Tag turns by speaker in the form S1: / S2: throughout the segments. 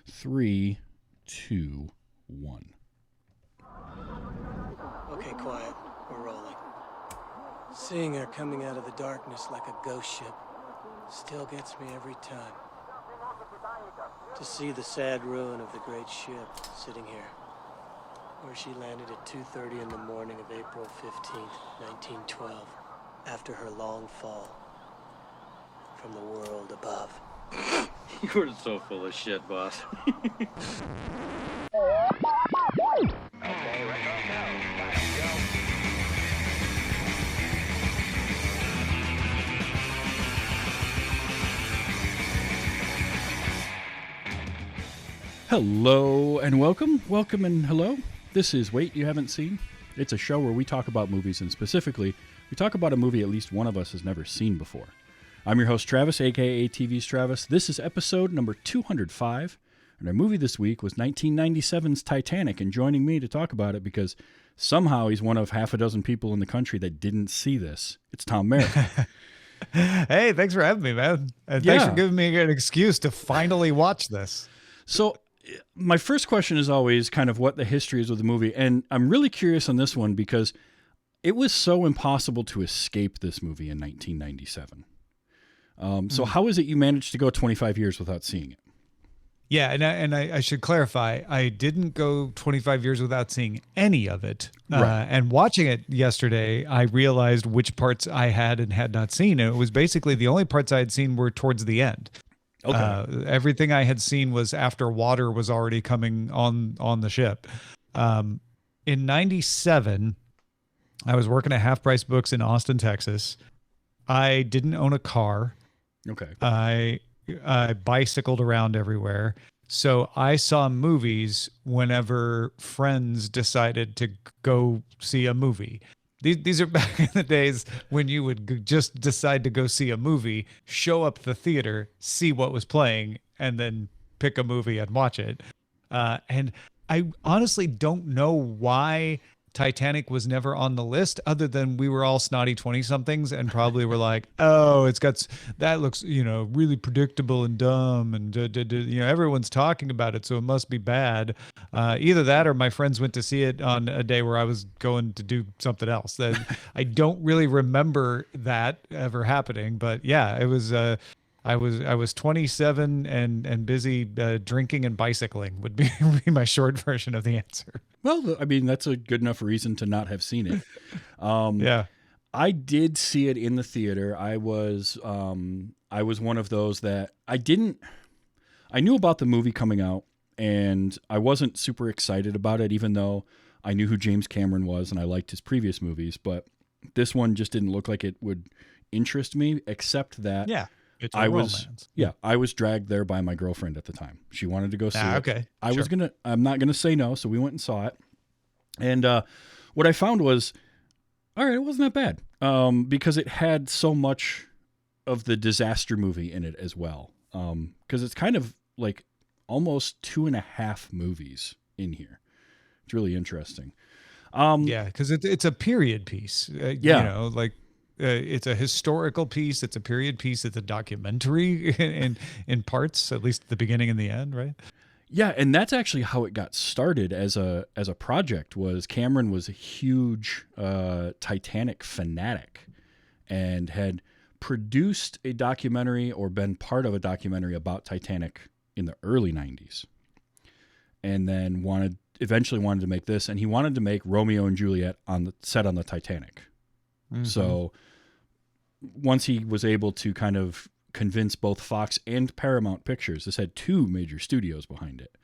S1: 3, 2, 1.
S2: Okay, quiet. We're rolling. Seeing her coming out of the darkness like a ghost ship still gets me every time. To see the sad ruin of the great ship sitting here, where she landed at 2:30 in the morning of April 15th, 1912, after her long fall from the world above.
S3: You were so full of shit, boss.
S1: Hello and welcome. Welcome and hello. This is Wait You Haven't Seen. It's a show where we talk about movies, and specifically, we talk about a movie at least one of us has never seen before. I'm your host, Travis, aka TV's Travis. This is episode number 205, and our movie this week was 1997's Titanic, and joining me to talk about it, because somehow he's one of half a dozen people in the country that didn't see this, it's Tom Merritt.
S4: Hey, thanks for having me, man. And thanks for giving me an excuse to finally watch this.
S1: So, my first question is always kind of what the history is with the movie, and I'm really curious on this one because it was so impossible to escape this movie in 1997. So how is it you managed to go 25 years without seeing it?
S4: Yeah, and I should clarify, I didn't go 25 years without seeing any of it.
S1: Right.
S4: And watching it yesterday, I realized which parts I had and had not seen. And it was basically the only parts I had seen were towards the end. Okay. Everything I had seen was after water was already coming on the ship. In 97, I was working at Half Price Books in Austin, Texas. I didn't own a car.
S1: Okay.
S4: I bicycled around everywhere. So I saw movies whenever friends decided to go see a movie. These are back in the days when you would just decide to go see a movie, show up at the theater, see what was playing, and then pick a movie and watch it. And I honestly don't know why Titanic was never on the list, other than we were all snotty 20-somethings and probably were like, oh, that looks, really predictable and dumb, and everyone's talking about it, so it must be bad. Either that or my friends went to see it on a day where I was going to do something else. I don't really remember that ever happening, but yeah, it was. I was 27 and busy drinking and bicycling would be my short version of the answer.
S1: Well, I mean, that's a good enough reason to not have seen it.
S4: Yeah.
S1: I did see it in the theater. I was one of those that I knew about the movie coming out, and I wasn't super excited about it, even though I knew who James Cameron was and I liked his previous movies, but this one just didn't look like it would interest me, except that
S4: it's a romance.
S1: I was dragged there by my girlfriend at the time. She wanted to go see it.
S4: Okay.
S1: I'm not gonna say no, so we went and saw it. And what I found was, all right, it wasn't that bad. Because it had so much of the disaster movie in it as well. Because it's kind of like almost 2.5 movies in here. It's really interesting.
S4: Because it's a period piece. It's a historical piece. It's a period piece. It's a documentary in parts, at least the beginning and the end, right?
S1: Yeah, and that's actually how it got started as a project. Was Cameron was a huge Titanic fanatic and had produced a documentary or been part of a documentary about Titanic in the early 90s, and then eventually wanted to make this, and he wanted to make Romeo and Juliet set on the Titanic. Mm-hmm. So once he was able to kind of convince both Fox and Paramount Pictures, this had 2 major studios behind it.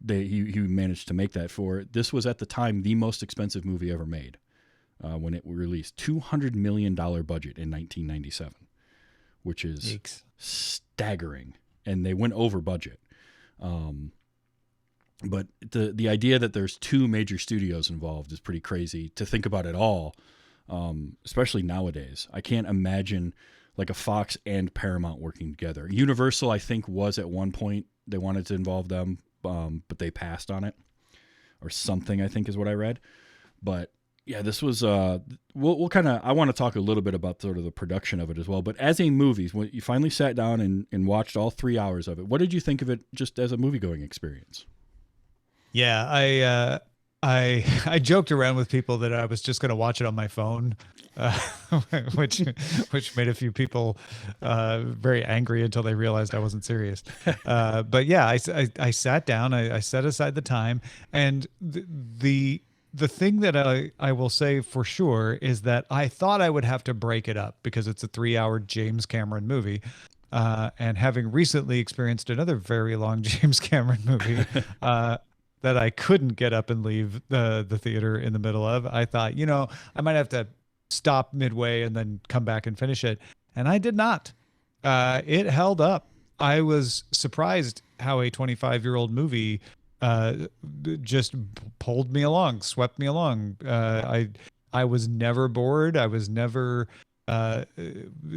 S1: He managed to make that this was at the time the most expensive movie ever made when it was released. $200 million budget in 1997, which is staggering. And they went over budget. But the idea that there's 2 major studios involved is pretty crazy to think about at all, especially nowadays. I can't imagine like a Fox and Paramount working together. Universal, I think, was at one point, they wanted to involve them, but they passed on it or something, I think is what I read. But Yeah, this was we'll kind of I want to talk a little bit about sort of the production of it as well. But as a movie, when you finally sat down and watched all 3 hours of it, what did you think of it just as a movie going experience?
S4: Yeah, I joked around with people that I was just going to watch it on my phone, uh, which made a few people very angry until they realized I wasn't serious. But yeah, I sat down, I set aside the time, and the thing that I will say for sure is that I thought I would have to break it up because it's a 3-hour James Cameron movie. And having recently experienced another very long James Cameron movie, that I couldn't get up and leave the theater in the middle of, I thought, I might have to stop midway and then come back and finish it. And I did not. It held up. I was surprised how a 25-year-old movie just pulled me along, swept me along. I was never bored. I was never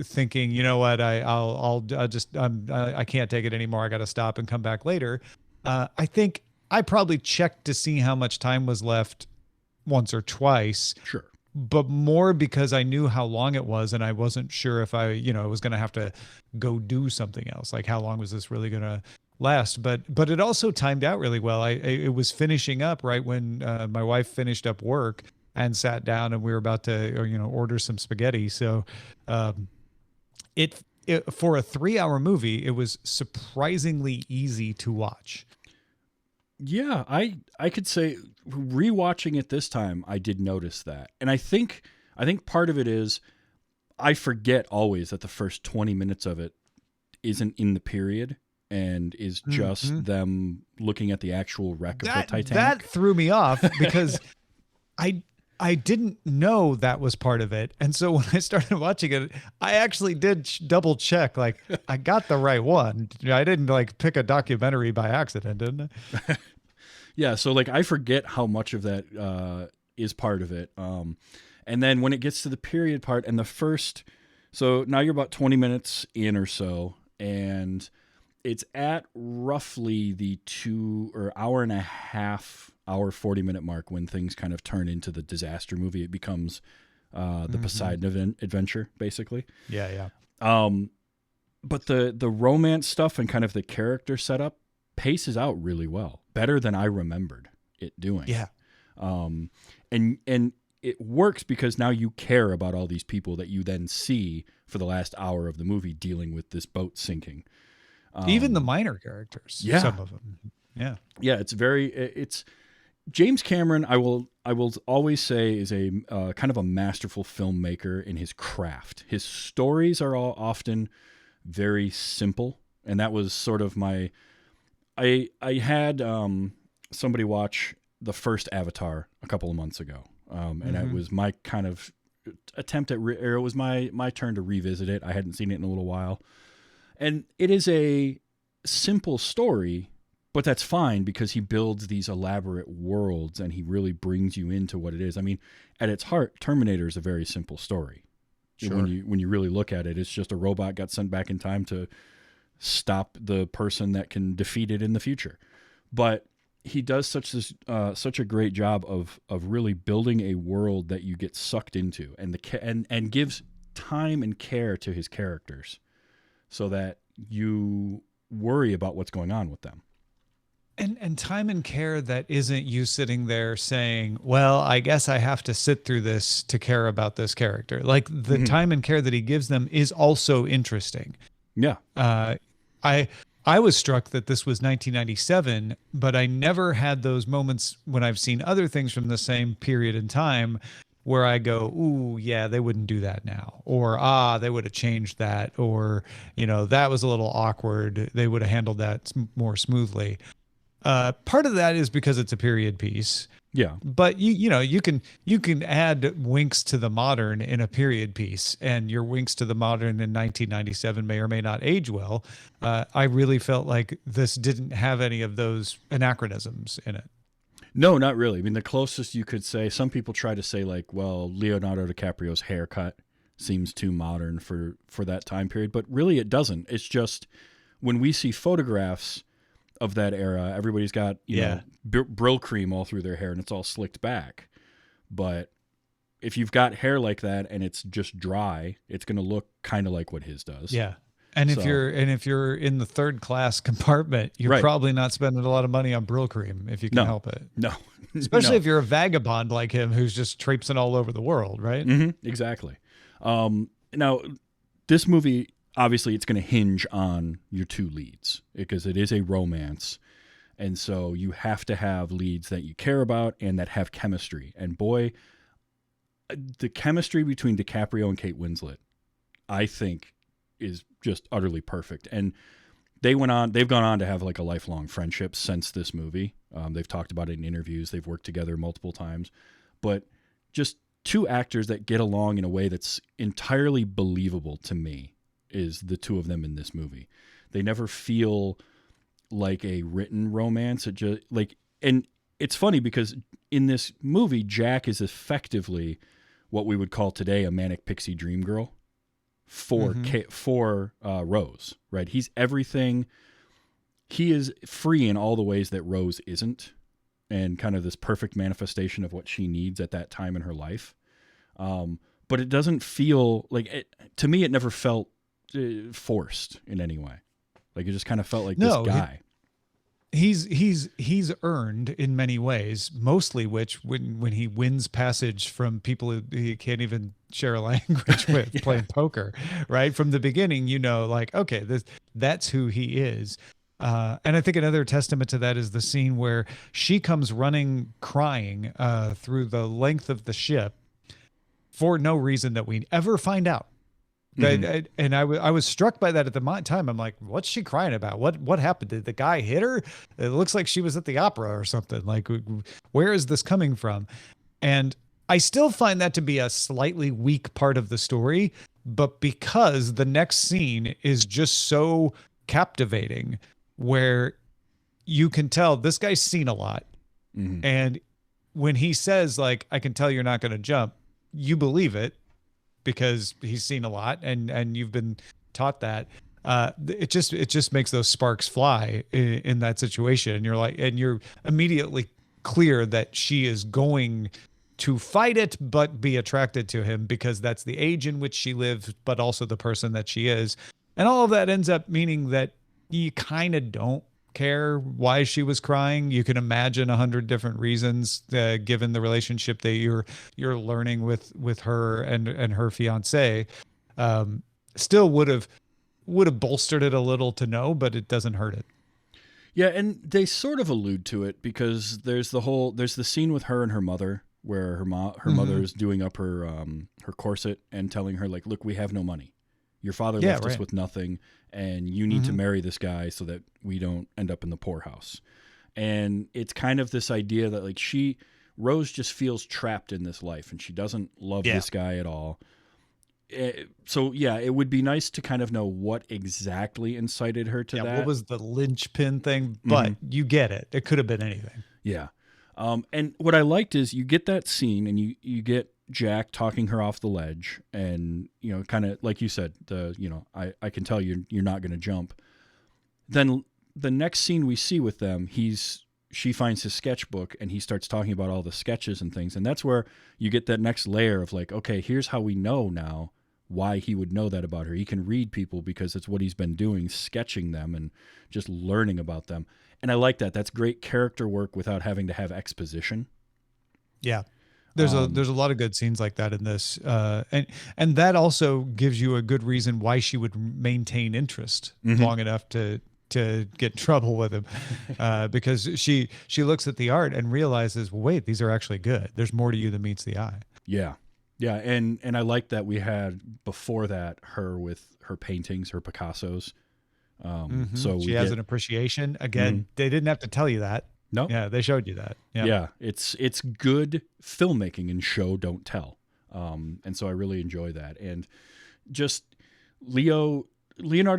S4: thinking, you know what, I'll just I can't take it anymore. I got to stop and come back later. I think I probably checked to see how much time was left once or twice.
S1: Sure.
S4: But more because I knew how long it was and I wasn't sure if I was going to have to go do something else. Like, how long was this really going to last? But it also timed out really well. It was finishing up right when my wife finished up work and sat down, and we were about to order some spaghetti. So it for a 3-hour movie, it was surprisingly easy to watch.
S1: Yeah, I could say rewatching it this time, I did notice that. And I think part of it is I forget always that the first 20 minutes of it isn't in the period and is just them looking at the actual wreck of the Titanic.
S4: That threw me off because I didn't know that was part of it. And so when I started watching it, I actually did double check, like, I got the right one. I didn't pick a documentary by accident, didn't I?
S1: Yeah. So I forget how much of that is part of it. And then when it gets to the period part and so now you're about 20 minutes in or so, and it's at roughly the 2 or hour and a half, hour 40-minute mark when things kind of turn into the disaster movie. It becomes the Poseidon adventure, basically.
S4: Yeah.
S1: But the romance stuff and kind of the character setup paces out really well, better than I remembered it doing.
S4: Yeah.
S1: And it works because now you care about all these people that you then see for the last hour of the movie dealing with this boat sinking.
S4: Even the minor characters,
S1: yeah.
S4: Some of them. Yeah.
S1: Yeah, it's James Cameron, I will always say, is a kind of a masterful filmmaker in his craft. His stories are all often very simple, and that was sort of my. I had somebody watch the first Avatar a couple of months ago, and it was my kind of attempt at, or it was my turn to revisit it. I hadn't seen it in a little while, and it is a simple story. But that's fine because he builds these elaborate worlds and he really brings you into what it is. I mean, at its heart, Terminator is a very simple story. Sure. When you really look at it, it's just a robot got sent back in time to stop the person that can defeat it in the future. But he does such a great job of really building a world that you get sucked into, and gives time and care to his characters so that you worry about what's going on with them.
S4: And time and care that isn't you sitting there saying, well, I guess I have to sit through this to care about this character. Like, the time and care that he gives them is also interesting.
S1: Yeah.
S4: I was struck that this was 1997, but I never had those moments when I've seen other things from the same period in time where I go, ooh, yeah, they wouldn't do that now. Or, they would have changed that. Or, that was a little awkward. They would have handled that more smoothly. Part of that is because it's a period piece.
S1: Yeah.
S4: But you can add winks to the modern in a period piece, and your winks to the modern in 1997 may or may not age well. I really felt like this didn't have any of those anachronisms in it.
S1: No, not really. I mean, the closest you could say, some people try to say Leonardo DiCaprio's haircut seems too modern for that time period, but really it doesn't. It's just when we see photographs of that era, everybody's got Brill cream all through their hair and it's all slicked back. But if you've got hair like that and it's just dry, it's going to look kind of like what his does.
S4: Yeah. And if you're in the third class compartment, you're probably not spending a lot of money on Brill cream if you can help it.
S1: No.
S4: Especially if you're a vagabond like him who's just traipsing all over the world, right?
S1: Mm-hmm, exactly. Now, this movie, obviously, it's going to hinge on your two leads because it is a romance. And so you have to have leads that you care about and that have chemistry. And boy, the chemistry between DiCaprio and Kate Winslet, I think, is just utterly perfect. And they've gone on to have like a lifelong friendship since this movie. They've talked about it in interviews. They've worked together multiple times, but just two actors that get along in a way that's entirely believable to me is the two of them in this movie. They never feel like a written romance. It just and it's funny because in this movie, Jack is effectively what we would call today a manic pixie dream girl for Rose, right? He's everything. He is free in all the ways that Rose isn't, and kind of this perfect manifestation of what she needs at that time in her life. But it doesn't feel like it, to me, it never felt forced in any way. Like it just kind of felt like this guy.
S4: He's earned in many ways, mostly which when he wins passage from people who he can't even share a language with playing poker, right? From the beginning, like, okay, that's who he is. And I think another testament to that is the scene where she comes running, crying through the length of the ship for no reason that we ever find out. And I was struck by that at the time. I'm like, what's she crying about? What happened? Did the guy hit her? It looks like she was at the opera or something. Like, where is this coming from? And I still find that to be a slightly weak part of the story, but because the next scene is just so captivating, where you can tell this guy's seen a lot. Mm-hmm. And when he says, like, I can tell you're not going to jump, you believe it because he's seen a lot and you've been taught that. It just makes those sparks fly in that situation. And you're like, and you're immediately clear that she is going to fight it, but be attracted to him because that's the age in which she lives, but also the person that she is. And all of that ends up meaning that you kind of don't care why she was crying. You can imagine 100 different reasons, given the relationship that you're learning with her and her fiance. Still would have bolstered it a little to know, but it doesn't hurt it.
S1: Yeah, and they sort of allude to it because there's the scene with her and her mother where her mother is doing up her corset and telling her, like, look, we have no money. Your father left us with nothing, and you need to marry this guy so that we don't end up in the poorhouse. And it's kind of this idea that, like, Rose just feels trapped in this life, and she doesn't love this guy at all. So, it would be nice to kind of know what exactly incited her to that.
S4: What was the linchpin thing? But you get it. It could have been anything.
S1: Yeah. And what I liked is you get that scene, and you get Jack talking her off the ledge, and kind of like you said, I can tell you're not going to jump. Then the next scene we see with them, she finds his sketchbook and he starts talking about all the sketches and things, and that's where you get that next layer of like, okay, here's how we know now why he would know that about her. He can read people because it's what he's been doing, sketching them and just learning about them. And I like that. That's great character work without having to have exposition.
S4: Yeah. There's a lot of good scenes like that in this, and that also gives you a good reason why she would maintain interest long enough to get in trouble with him, because she looks at the art and realizes, well, wait, these are actually good. There's more to you than meets the eye.
S1: Yeah, and I like that we had before that her with her paintings, her Picassos. So
S4: she has an appreciation. Again, they didn't have to tell you that.
S1: No.
S4: Yeah, they showed you that.
S1: Yeah, it's good filmmaking and show, don't tell. And so I really enjoy that. And just Leonardo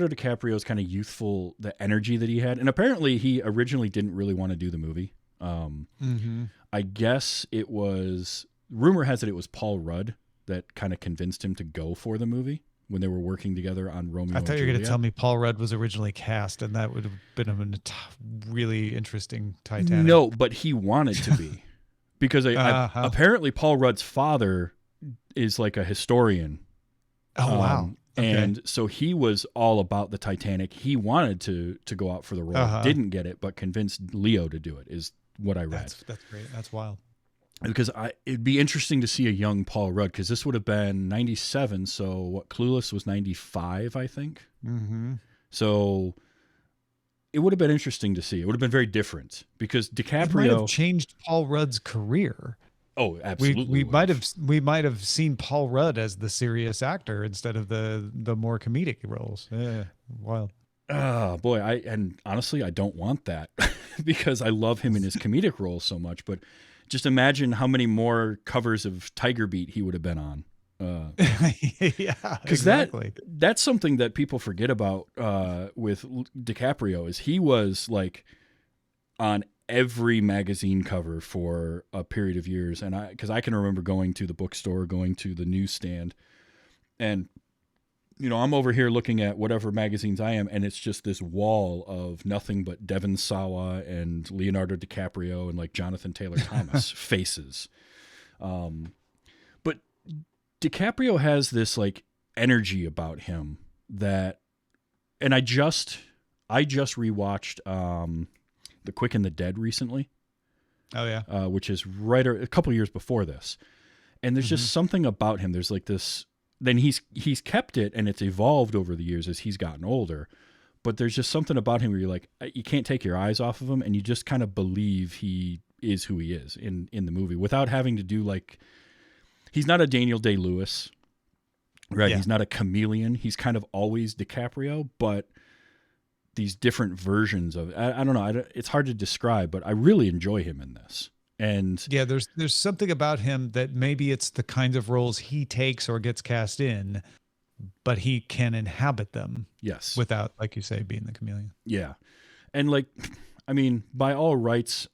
S1: DiCaprio's kind of youthful, the energy that he had. And apparently he originally didn't really want to do the movie. I guess rumor has it was Paul Rudd that kind of convinced him to go for the movie when they were working together on Romeo and Juliet.
S4: I thought you were going to tell me Paul Rudd was originally cast, and that would have been a really interesting Titanic.
S1: No, but he wanted to be. Because apparently Paul Rudd's father is like a historian.
S4: Oh, wow. Okay.
S1: And so he was all about the Titanic. He wanted to go out for the role, didn't get it, but convinced Leo to do it, is what I read.
S4: That's great. That's wild.
S1: Because it'd be interesting to see a young Paul Rudd, because this would have been 97. So what, Clueless was 95, I think.
S4: Mm-hmm.
S1: So it would have been interesting to see. It would have been very different, because DiCaprio
S4: It might have changed Paul Rudd's career.
S1: Oh, absolutely.
S4: We might have seen Paul Rudd as the serious actor instead of the more comedic roles. Yeah, wild.
S1: Oh boy, and honestly, I don't want that because I love him in his comedic roles so much. But just imagine how many more covers of Tiger Beat he would have been on.
S4: Yeah,
S1: because
S4: exactly.
S1: that's something that people forget about with DiCaprio, is he was like on every magazine cover for a period of years. And because I can remember going to the bookstore, going to the newsstand, and I'm over here looking at whatever magazines I am, and it's just this wall of nothing but Devon Sawa and Leonardo DiCaprio and like Jonathan Taylor Thomas faces. But DiCaprio has this like energy about him that, and I just rewatched The Quick and the Dead recently.
S4: Oh yeah.
S1: Which is right a couple of years before this. And there's just something about him. There's like this, then he's kept it, and it's evolved over the years as he's gotten older. But there's just something about him where you're like, you can't take your eyes off of him, and you just kind of believe he is who he is in the movie without having to do like, he's not a Daniel Day-Lewis, right? Yeah. He's not a chameleon. He's kind of always DiCaprio, but these different versions of, I don't know. It's hard to describe, but I really enjoy him in this. And
S4: yeah, there's something about him that maybe it's the kinds of roles he takes or gets cast in, but he can inhabit them.
S1: Yes.
S4: Without, like you say, being the chameleon.
S1: Yeah. And like, I mean, by all rights,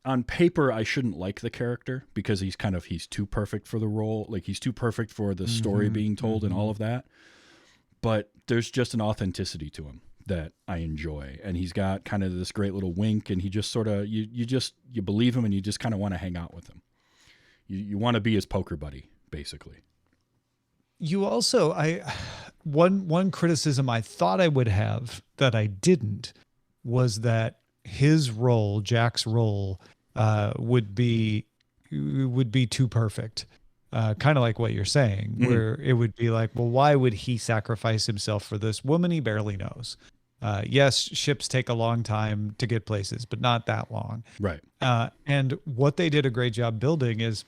S1: on paper, I shouldn't like the character because he's too perfect for the role. Like he's too perfect for the story being told and all of that. But there's just an authenticity to him that I enjoy. And he's got kind of this great little wink, and he just sort of, you believe him, and you just kind of want to hang out with him. You want to be his poker buddy, basically.
S4: You also, one criticism I thought I would have that I didn't was that his role, Jack's role, would be too perfect. Kind of like what you're saying, where it would be like, well, why would he sacrifice himself for this woman he barely knows? Yes, ships take a long time to get places, but not that long.
S1: Right.
S4: And what they did a great job building is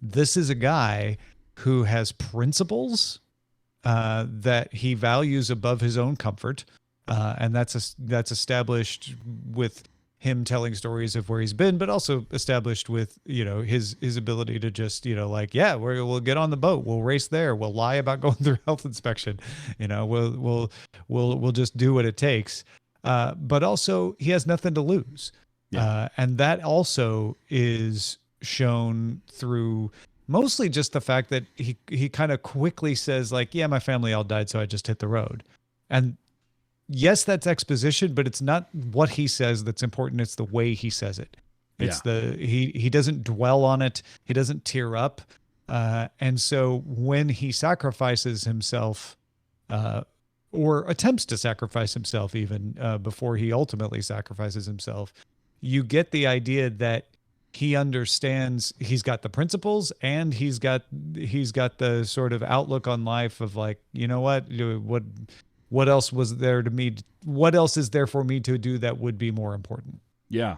S4: this is a guy who has principles that he values above his own comfort. And that's established with him telling stories of where he's been, but also established with, his ability to just, we'll get on the boat. We'll race there. We'll lie about going through health inspection. We'll just do what it takes. But also he has nothing to lose. Yeah. And that also is shown through mostly just the fact that he kind of quickly says like, yeah, my family all died, so I just hit the road. And yes, that's exposition, but it's not what he says that's important. It's the way he says it. It's he doesn't dwell on it. He doesn't tear up. And so when he sacrifices himself, or attempts to sacrifice himself even before he ultimately sacrifices himself, you get the idea that he understands, he's got the principles, and he's got the sort of outlook on life of like, what else was there to me? What else is there for me to do that would be more important?
S1: Yeah.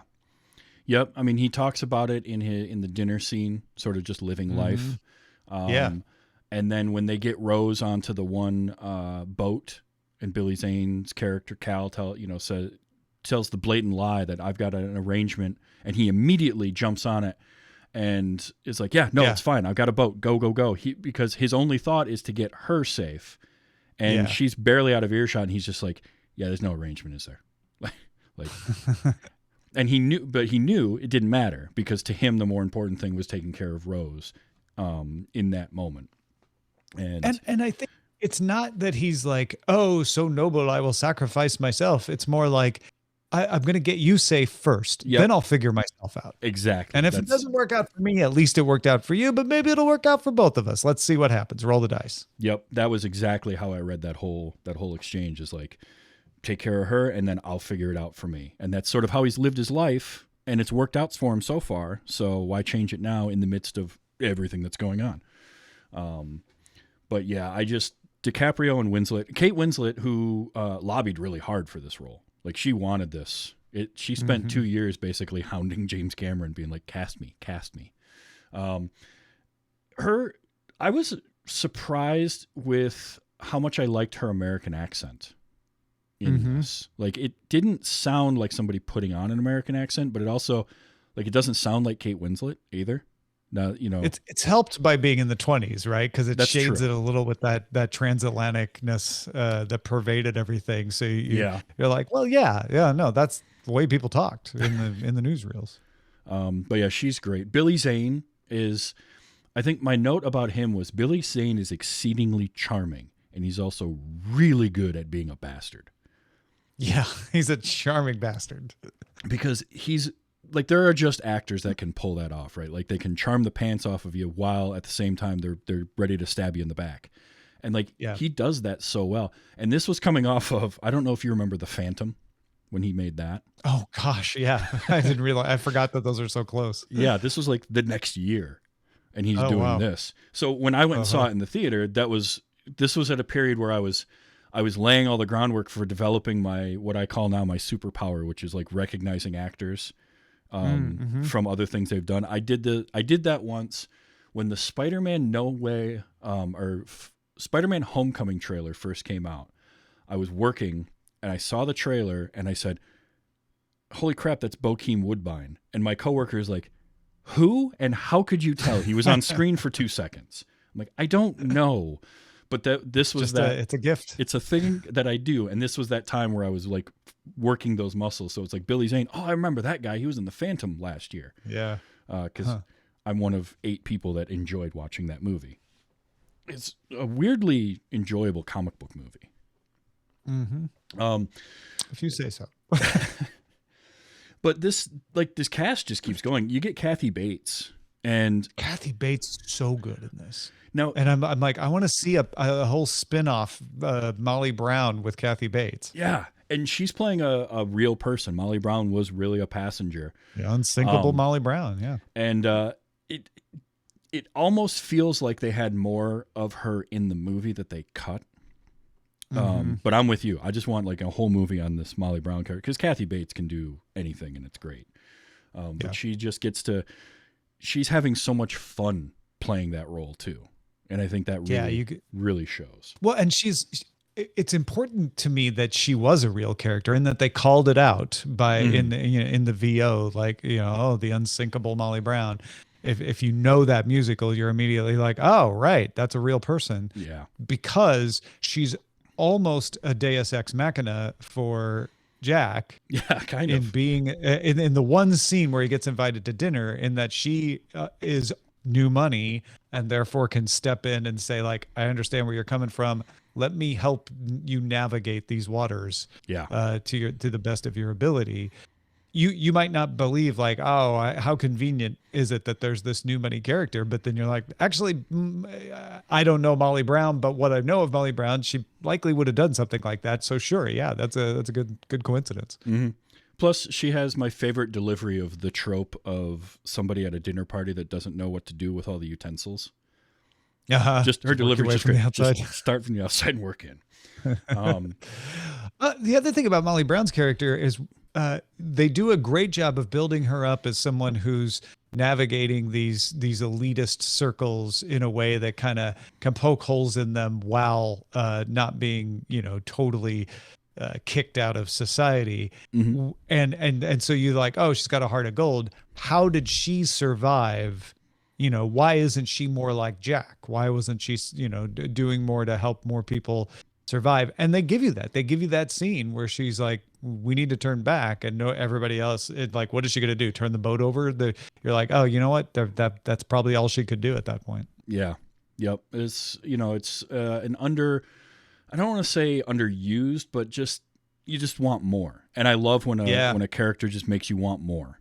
S1: Yep. I mean, he talks about it in the dinner scene, sort of just living life. And then when they get Rose onto the one boat, and Billy Zane's character Cal tells the blatant lie that I've got an arrangement, and he immediately jumps on it and is like, it's fine. I've got a boat. Go, go, go. Because his only thought is to get her safe. And she's barely out of earshot, and he's just like, yeah, there's no arrangement, is there? And he knew it didn't matter, because to him, the more important thing was taking care of Rose in that moment. And
S4: I think it's not that he's like, oh, so noble, I will sacrifice myself. It's more like, I'm going to get you safe first.
S1: Yep.
S4: Then I'll figure myself out.
S1: Exactly.
S4: And if it doesn't work out for me, at least it worked out for you, but maybe it'll work out for both of us. Let's see what happens. Roll the dice.
S1: Yep. That was exactly how I read that whole exchange, is like, take care of her and then I'll figure it out for me. And that's sort of how he's lived his life, and it's worked out for him so far. So why change it now in the midst of everything that's going on? But yeah, DiCaprio and Winslet, Kate Winslet, who lobbied really hard for this role. Like, she wanted this. She spent 2 years basically hounding James Cameron, being like, cast me. I was surprised with how much I liked her American accent in this. Like, it didn't sound like somebody putting on an American accent, but it also, like, it doesn't sound like Kate Winslet either. Now,
S4: it's helped by being in the 20s, right? Because it shades
S1: true.
S4: it a little with that transatlanticness that pervaded everything. So you're like, well, no, that's the way people talked in the newsreels.
S1: But yeah, she's great. Billy Zane is, I think my note about him was, Billy Zane is exceedingly charming, and he's also really good at being a bastard.
S4: Yeah, he's a charming bastard.
S1: Because he's like, there are just actors that can pull that off, right? Like, they can charm the pants off of you while at the same time they're ready to stab you in the back. And like, he does that so well. And this was coming off of, I don't know if you remember The Phantom, when he made that. Oh
S4: gosh, yeah. I didn't realize, I forgot that those are so close.
S1: Yeah, this was like the next year, and he's doing this. So when I went and saw it in the theater, this was at a period where I was laying all the groundwork for developing what I call now my superpower, which is like recognizing actors from other things they've done. I did that once when the Spider-Man Spider-Man Homecoming trailer first came out. I was working and I saw the trailer and I said, "Holy crap, that's Bokeem Woodbine." And my coworker is like, "Who? And how could you tell? He was on screen for 2 seconds." I'm like, "I don't know." But this was
S4: it's a gift.
S1: It's a thing that I do. And this was that time where I was like working those muscles. So it's like Billy Zane. Oh, I remember that guy. He was in The Phantom last year.
S4: Yeah.
S1: Because I'm one of 8 people that enjoyed watching that movie. It's a weirdly enjoyable comic book movie.
S4: If you say so.
S1: But this cast just keeps going. You get Kathy Bates. And
S4: Kathy Bates is so good in this.
S1: No,
S4: and I'm like, I want to see a whole spin-off Molly Brown with Kathy Bates.
S1: Yeah, and she's playing a real person. Molly Brown was really a passenger.
S4: Yeah, unsinkable Molly Brown. Yeah,
S1: and it almost feels like they had more of her in the movie that they cut. But I'm with you. I just want like a whole movie on this Molly Brown character, because Kathy Bates can do anything and it's great. But she just gets to. She's having so much fun playing that role too. And I think that really shows.
S4: Well, and it's important to me that she was a real character and that they called it out by in the VO, like, the unsinkable Molly Brown. If you know that musical, you're immediately like, oh, right, that's a real person.
S1: Yeah.
S4: Because she's almost a Deus Ex Machina for Jack.
S1: Yeah, kind of.
S4: In being in the one scene where he gets invited to dinner, in that she is new money and therefore can step in and say, like, I understand where you're coming from. Let me help you navigate these waters.
S1: Yeah.
S4: To the best of your ability. You might not believe, like, oh, how convenient is it that there's this new money character? But then you're like, actually, I don't know Molly Brown, but what I know of Molly Brown, she likely would have done something like that. So sure, yeah, that's a good coincidence.
S1: Mm-hmm. Plus, she has my favorite delivery of the trope of somebody at a dinner party that doesn't know what to do with all the utensils. Just her delivery, just start from the outside and work in.
S4: The other thing about Molly Brown's character is they do a great job of building her up as someone who's navigating these elitist circles in a way that kind of can poke holes in them while not being, totally kicked out of society.
S1: Mm-hmm.
S4: And so you're like, oh, she's got a heart of gold. How did she survive? Why isn't she more like Jack? Why wasn't she, doing more to help more people survive? And they give you that. They give you that scene where she's like, we need to turn back, and everybody else, like, what is she going to do? Turn the boat over? You're like, oh, you know what? That's probably all she could do at that point.
S1: Yeah. Yep. It's, it's an I don't want to say underused, but just you just want more. And I love when
S4: Yeah.
S1: a character just makes you want more.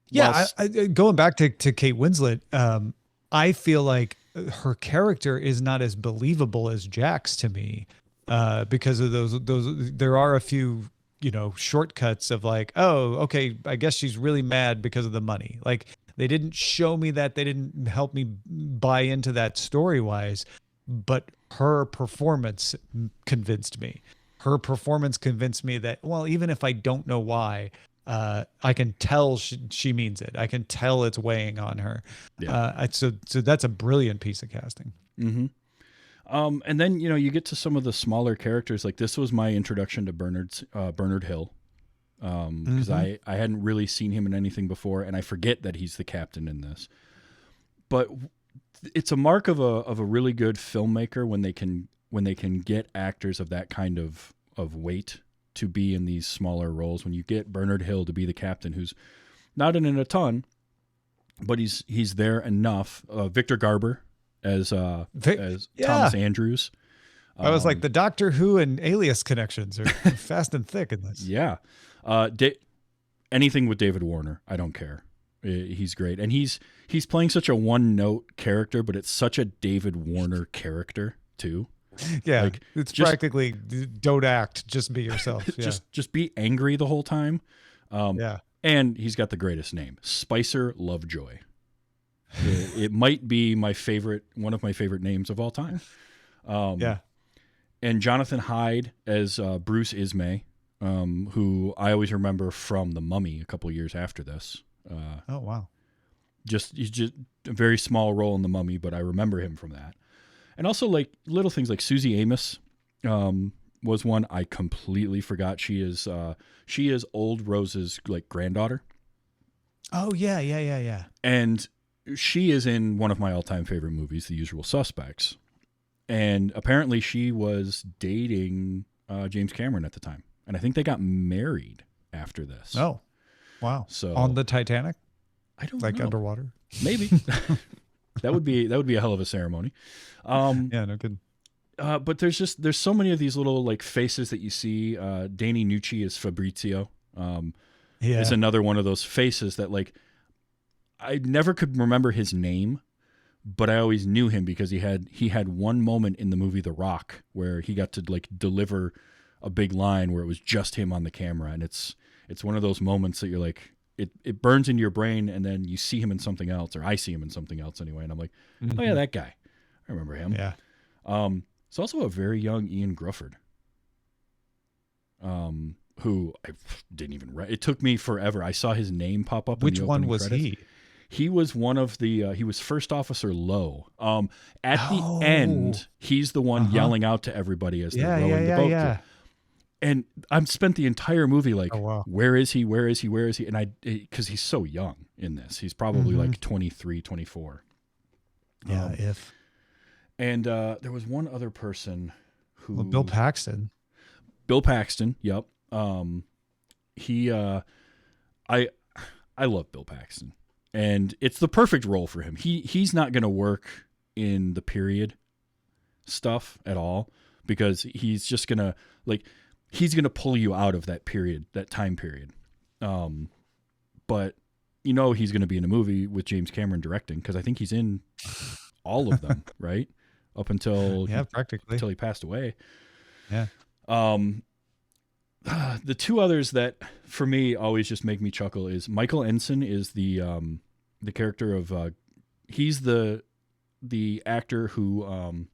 S4: Yeah, going back to Kate Winslet, I feel like her character is not as believable as Jack's to me, because of those. There are a few, shortcuts of like, oh, okay, I guess she's really mad because of the money. Like they didn't show me that, they didn't help me buy into that story wise, but her performance convinced me. Her performance convinced me that, well, even if I don't know why, I can tell she means it. I can tell it's weighing on her.
S1: Yeah.
S4: So that's a brilliant piece of casting.
S1: Mm-hmm. And then, you get to some of the smaller characters. Like this was my introduction to Bernard Hill. Because I hadn't really seen him in anything before, and I forget that he's the captain in this. But it's a mark of a really good filmmaker when they can get actors of that kind of weight to be in these smaller roles. When you get Bernard Hill to be the captain, who's not in it a ton, but he's there enough. Victor Garber as Thomas Andrews.
S4: I was like, the Doctor Who and Alias connections are fast and thick in this.
S1: Yeah. Anything with David Warner, I don't care. He's great. And he's playing such a one-note character, but it's such a David Warner character too.
S4: Yeah,
S1: like,
S4: it's practically don't act, just be yourself. Yeah.
S1: just be angry the whole time.
S4: Yeah.
S1: And he's got the greatest name, Spicer Lovejoy. It might be one of my favorite names of all time.
S4: Yeah.
S1: And Jonathan Hyde as Bruce Ismay, who I always remember from The Mummy a couple years after this.
S4: Oh, wow.
S1: He's just a very small role in The Mummy, but I remember him from that. And also like little things like Susie Amos was one I completely forgot. She is Old Rose's like granddaughter.
S4: Oh yeah.
S1: And she is in one of my all-time favorite movies, The Usual Suspects. And apparently she was dating James Cameron at the time. And I think they got married after this.
S4: Oh, wow.
S1: So
S4: on the Titanic?
S1: I don't
S4: like
S1: know.
S4: Underwater?
S1: Maybe. That would be a hell of a ceremony.
S4: Yeah, no good.
S1: But there's so many of these little like faces that you see. Danny Nucci is Fabrizio. Is another one of those faces that like I never could remember his name, but I always knew him because he had one moment in the movie The Rock where he got to like deliver a big line where it was just him on the camera, and it's one of those moments that you're like it burns into your brain, and then you see him in something else, or I see him in something else anyway, and I'm like, oh yeah, that guy, I remember him.
S4: Yeah.
S1: It's also a very young Ian Grufford, who I didn't even write. It took me forever. I saw his name pop up.
S4: Which
S1: in the
S4: one
S1: opening
S4: was
S1: credits.
S4: he?
S1: He was one of the. He was First Officer Lowe. At the end, he's the one yelling out to everybody as they're rowing the boat.
S4: Yeah.
S1: And I've spent the entire movie like,
S4: Oh, wow.
S1: where is he? Where is he? Where is he? And because he's so young in this, he's probably like 23, 24.
S4: Yeah,
S1: And there was one other person who.
S4: Well, Bill Paxton.
S1: Bill Paxton. Yep. He. I love Bill Paxton, and it's the perfect role for him. He's not going to work in the period stuff at all because he's just gonna he's going to pull you out of that time period. But he's going to be in a movie with James Cameron directing because I think he's in all of them, right? Up until
S4: practically
S1: until he passed away.
S4: Yeah.
S1: The two others that for me always just make me chuckle is Michael Ensign is the character of he's the actor who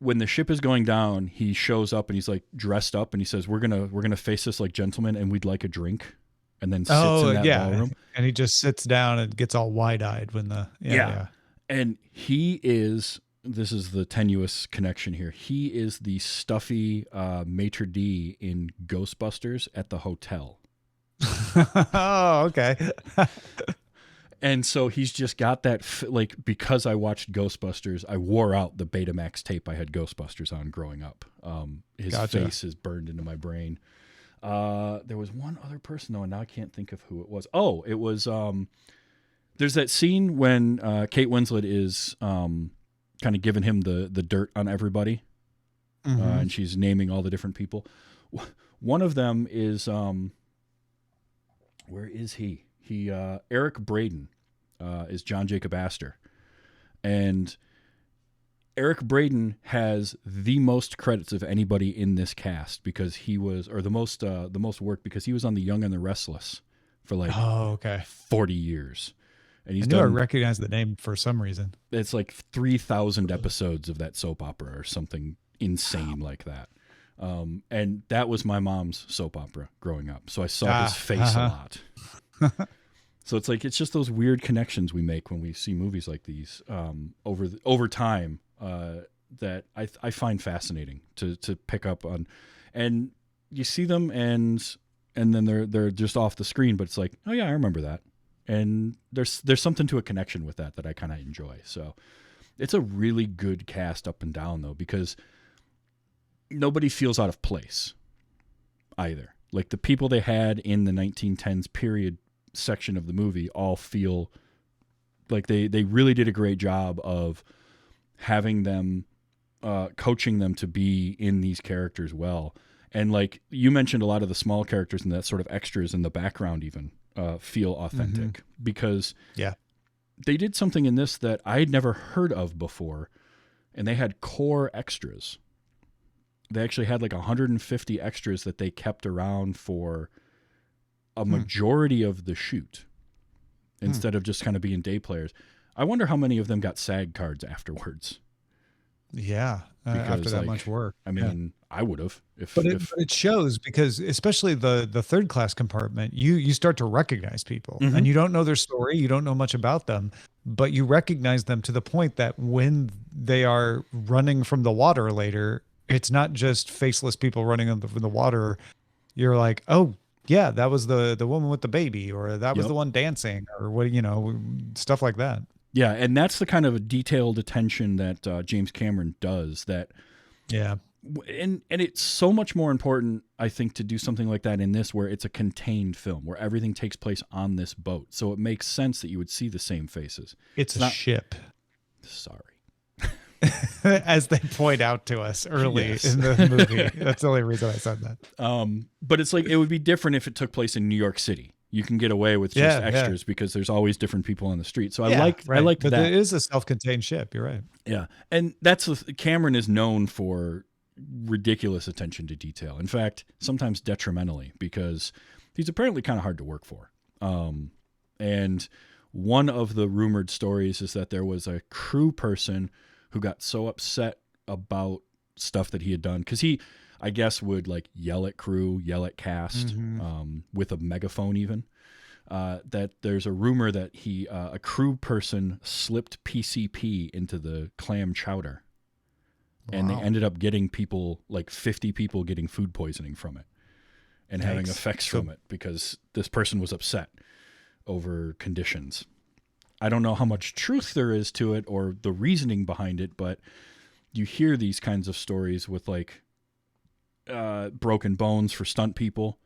S1: when the ship is going down, he shows up and he's like dressed up and he says, we're gonna face this like gentlemen and we'd like a drink, and then sits in that ballroom.
S4: And he just sits down and gets all wide-eyed when
S1: and this is the tenuous connection here. He is the stuffy maitre d' in Ghostbusters at the hotel.
S4: Oh, okay.
S1: And so he's just got that, because I watched Ghostbusters, I wore out the Betamax tape I had Ghostbusters on growing up. His face is burned into my brain. There was one other person, though, and now I can't think of who it was. Oh, it was, there's that scene when Kate Winslet is kind of giving him the dirt on everybody. and she's naming all the different people. One of them is where is he? Eric Braeden is John Jacob Astor, and Eric Braeden has the most credits of anybody in this cast because he was, or the most work because he was on The Young and the Restless for like 40 years. And he's
S4: I recognize the name for some reason.
S1: It's like 3,000 episodes of that soap opera or something insane like that. And that was my mom's soap opera growing up. So I saw his face a lot. So it's like, it's just those weird connections we make when we see movies like these over time that I find fascinating to pick up on. And you see them and then they're just off the screen, but it's like, oh yeah, I remember that. And there's something to a connection with that I kind of enjoy. So it's a really good cast up and down though, because nobody feels out of place either. Like the people they had in the 1910s period section of the movie all feel like they really did a great job of having them, coaching them to be in these characters well. And like you mentioned, a lot of the small characters and that sort of extras in the background even feel authentic because they did something in this that I had never heard of before. And they had core extras. They actually had like 150 extras that they kept around for a majority of the shoot instead of just kind of being day players. I wonder how many of them got SAG cards afterwards.
S4: Yeah. After that much work.
S1: I mean, I would have.
S4: But it shows because especially the third class compartment, you start to recognize people and you don't know their story. You don't know much about them, but you recognize them to the point that when they are running from the water later, it's not just faceless people running from the water. You're like, oh yeah, that was the woman with the baby, or that was the one dancing, or what, stuff like that.
S1: Yeah, and that's the kind of detailed attention that James Cameron does. That, and it's so much more important, I think, to do something like that in this, where it's a contained film, where everything takes place on this boat. So it makes sense that you would see the same faces.
S4: It's a ship.
S1: Sorry.
S4: As they point out to us early in the movie. That's the only reason I said that.
S1: But it's like, it would be different if it took place in New York City. You can get away with just extras because there's always different people on the street. So I like
S4: but
S1: that.
S4: It is a self-contained ship. You're right.
S1: Yeah. And Cameron is known for ridiculous attention to detail. In fact, sometimes detrimentally, because he's apparently kind of hard to work for. And one of the rumored stories is that there was a crew person who got so upset about stuff that he had done, because he, I guess, would like yell at crew, yell at cast, with a megaphone even, that there's a rumor that a crew person slipped PCP into the clam chowder. Wow. And they ended up getting people, like 50 people getting food poisoning from it and having effects from it because this person was upset over conditions. I don't know how much truth there is to it or the reasoning behind it, but you hear these kinds of stories with like broken bones for stunt people.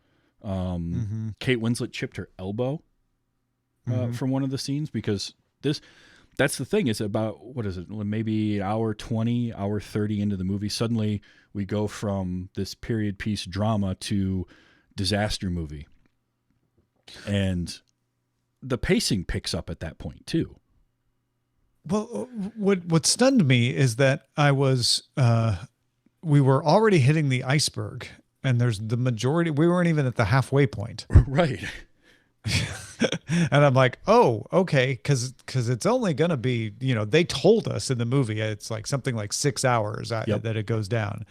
S1: Kate Winslet chipped her elbow from one of the scenes because that's the thing. It's about, what is it? Maybe hour 20, hour 30 into the movie. Suddenly we go from this period piece drama to disaster movie. And the pacing picks up at that point too.
S4: Well, what stunned me is that we were already hitting the iceberg, and there's the majority. We weren't even at the halfway point,
S1: right?
S4: And I'm like, oh, okay, because it's only gonna be, they told us in the movie it's like something like 6 hours that it goes down.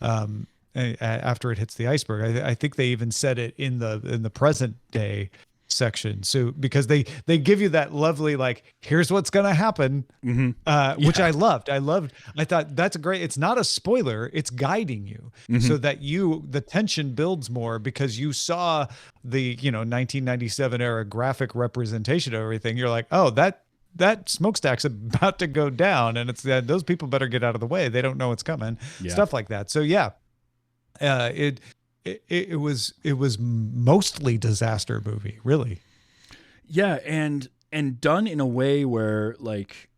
S4: After it hits the iceberg, I think they even said it in the present day section. So because they give you that lovely, like, here's what's gonna happen, which I loved. I thought that's great. It's not a spoiler, it's guiding you so that the tension builds more because you saw the 1997 era graphic representation of everything. You're like, oh, that smokestack's about to go down, and it's those people better get out of the way. They don't know it's coming. Stuff like that. So it was mostly disaster movie, really.
S1: Yeah, and done in a way where, like,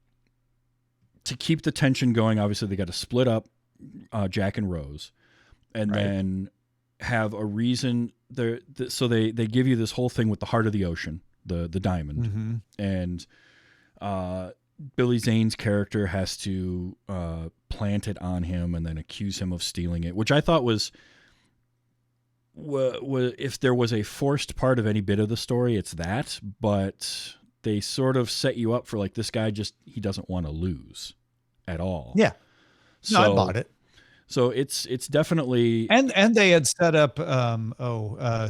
S1: to keep the tension going, obviously they got to split up. Jack and Rose, and
S4: Right.
S1: then have a reason. So they give you this whole thing with the heart of the ocean, the diamond,
S4: Mm-hmm.
S1: and Billy Zane's character has to plant it on him and then accuse him of stealing it, which I thought was if there was a forced part of any bit of the story, it's that. But they sort of set you up for like this guy he doesn't want to lose at all.
S4: Yeah.
S1: So,
S4: No, I bought it.
S1: So it's definitely
S4: And they had set up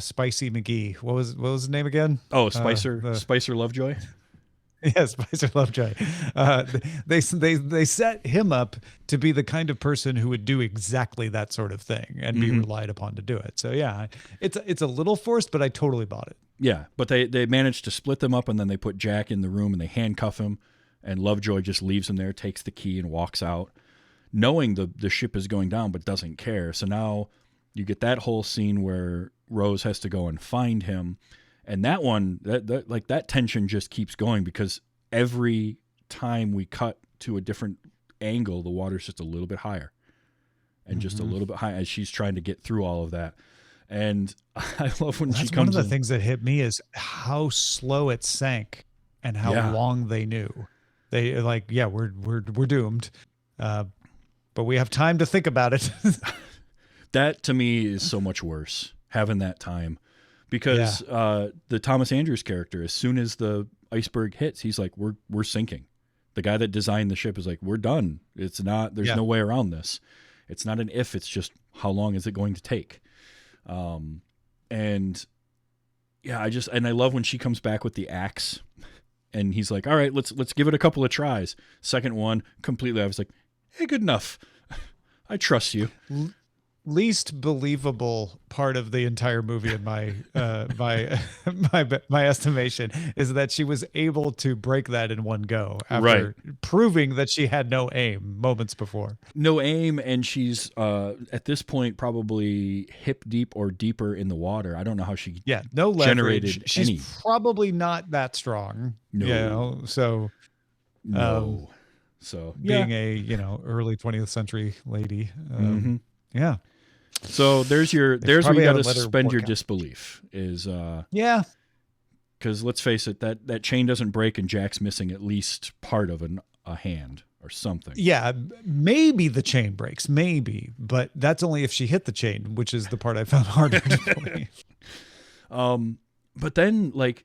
S4: Spicy McGee. What was his name again?
S1: Spicer Lovejoy.
S4: Yeah, Spicer Lovejoy. They set him up to be the kind of person who would do exactly that sort of thing and be relied upon to do it. So yeah, it's a little forced, but I totally bought it.
S1: Yeah, but they managed to split them up, and then they put Jack in the room and they handcuff him, and Lovejoy just leaves him there, takes the key, and walks out, knowing the ship is going down, but doesn't care. So now you get that whole scene where Rose has to go and find him. And that one, that tension just keeps going because every time we cut to a different angle, the water's just a little bit higher and just a little bit higher as she's trying to get through all of that. And I love when she comes in.
S4: One of the things that hit me is how slow it sank and how long they knew. They like, yeah, we're doomed, but we have time to think about it.
S1: That to me is so much worse, having that time. Because the Thomas Andrews character, as soon as the iceberg hits, he's like, we're sinking. The guy that designed the ship is like, we're done. It's not, there's no way around this. It's not an if, it's just how long is it going to take? And yeah, I love when she comes back with the axe and he's like, all right, let's give it a couple of tries. Second one, completely, I was like, hey, good enough. I trust you.
S4: Least believable part of the entire movie in my my estimation is that she was able to break that in one go after proving that she had no aim moments before.
S1: No aim, and she's at this point probably hip deep or deeper in the water. I don't know how she
S4: no leverage.
S1: Generated
S4: she's
S1: any.
S4: Probably not that strong.
S1: No.
S4: So
S1: no. So
S4: being a early 20th century lady. Yeah.
S1: So there's where you got to suspend your disbelief is because let's face it, that chain doesn't break and Jack's missing at least part of a hand or something.
S4: Yeah, maybe the chain breaks, maybe, but that's only if she hit the chain, which is the part I found harder to believe.
S1: But then like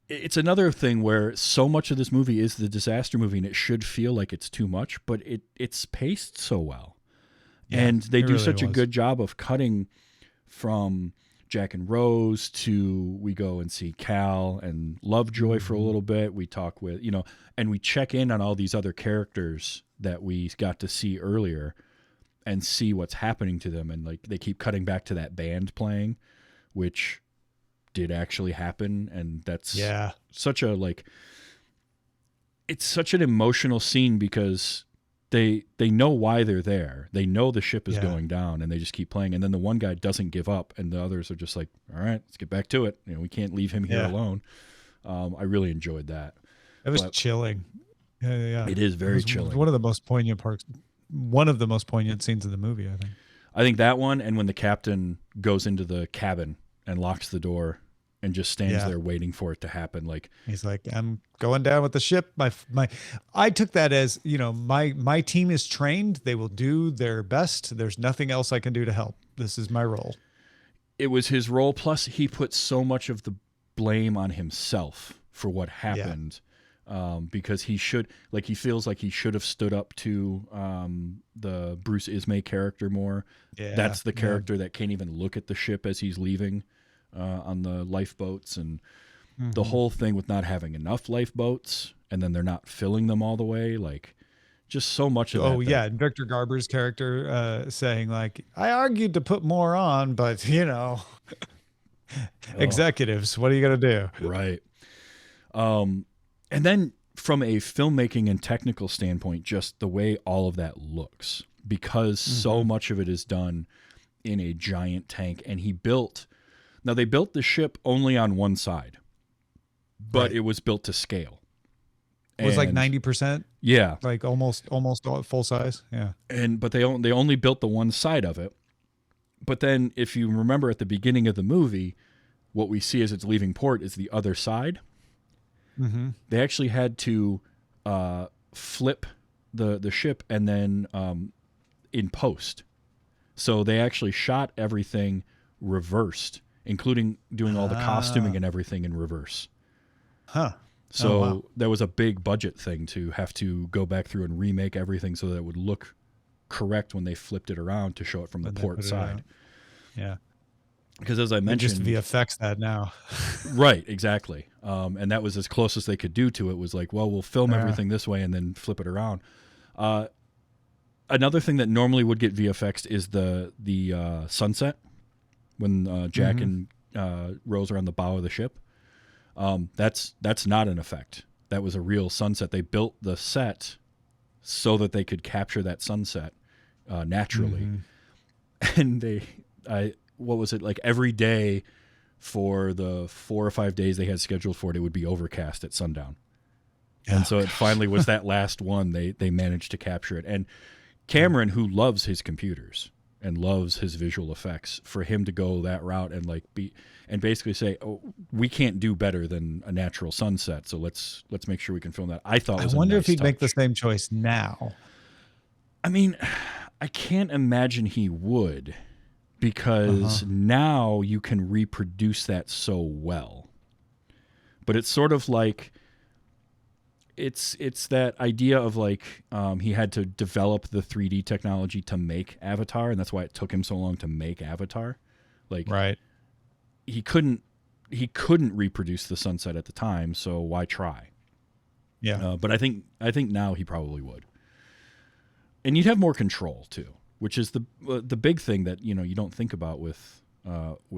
S1: it's another thing where so much of this movie is the disaster movie and it should feel like it's too much, but it's paced so well. Yeah, and they do really such a good job of cutting from Jack and Rose to we go and see Cal and Lovejoy for a little bit. We talk with, and we check in on all these other characters that we got to see earlier and see what's happening to them. And like they keep cutting back to that band playing, which did actually happen. And that's such it's such an emotional scene because they know why they're there. They know the ship is going down and they just keep playing. And then the one guy doesn't give up and the others are just like, all right, let's get back to it. We can't leave him here alone. I really enjoyed that.
S4: It was chilling. Yeah.
S1: It is very chilling.
S4: One of the most poignant parts, one of the most poignant scenes in the movie, I think.
S1: I think that one, and when the captain goes into the cabin and locks the door and just stands there waiting for it to happen. Like
S4: he's like, I'm going down with the ship. I took that as, my team is trained. They will do their best. There's nothing else I can do to help. This is my role.
S1: It was his role. Plus he put so much of the blame on himself for what happened. Because he feels like he should have stood up to the Bruce Ismay character more. Yeah, that's the character that can't even look at the ship as he's leaving on the lifeboats, and the whole thing with not having enough lifeboats and then they're not filling them all the way. Like just so much of that.
S4: Oh yeah. And Victor Garber's character saying like, I argued to put more on, but executives, what are you going to do?
S1: Right. And then from a filmmaking and technical standpoint, just the way all of that looks, because so much of it is done in a giant tank. And they built the ship only on one side, but it was built to scale.
S4: Was like
S1: And
S4: 90%,
S1: yeah,
S4: like almost full size. Yeah.
S1: but they only built the one side of it. But then, if you remember at the beginning of the movie, what we see as it's leaving port is the other side.
S4: Mm-hmm.
S1: They actually had to flip the ship and then in post. So they actually shot everything reversed, including doing all the costuming and everything in reverse.
S4: Huh.
S1: So
S4: wow.
S1: that was a big budget thing to have to go back through and remake everything so that it would look correct when they flipped it around to show it from the port side.
S4: Yeah.
S1: Because as I
S4: They
S1: mentioned,
S4: just VFX that now.
S1: right, exactly. And that was as close as they could do to it. Was like, well, we'll film everything this way and then flip it around. Another thing that normally would get VFX'd is the sunset when Jack and Rose are on the bow of the ship. That's not an effect. That was a real sunset. They built the set so that they could capture that sunset naturally. And what was it, like every day for the 4 or 5 days they had scheduled for it, it would be overcast at sundown. And so it finally was that last one they managed to capture it. And Cameron, who loves his computers and loves his visual effects, for him to go that route and basically say, "Oh, we can't do better than a natural sunset, so let's make sure we can film that." I thought was
S4: I wonder
S1: a
S4: if
S1: nice
S4: he'd make the
S1: touch.
S4: same choice now.
S1: I mean, I can't imagine he would, because now you can reproduce that so well. But it's sort of like it's that idea of like he had to develop the 3D technology to make Avatar, and that's why it took him so long to make Avatar. Like,
S4: Right.
S1: he couldn't reproduce the sunset at the time, so why try?
S4: Yeah.
S1: But I think now he probably would, and you'd have more control too, which is the big thing that you don't think about with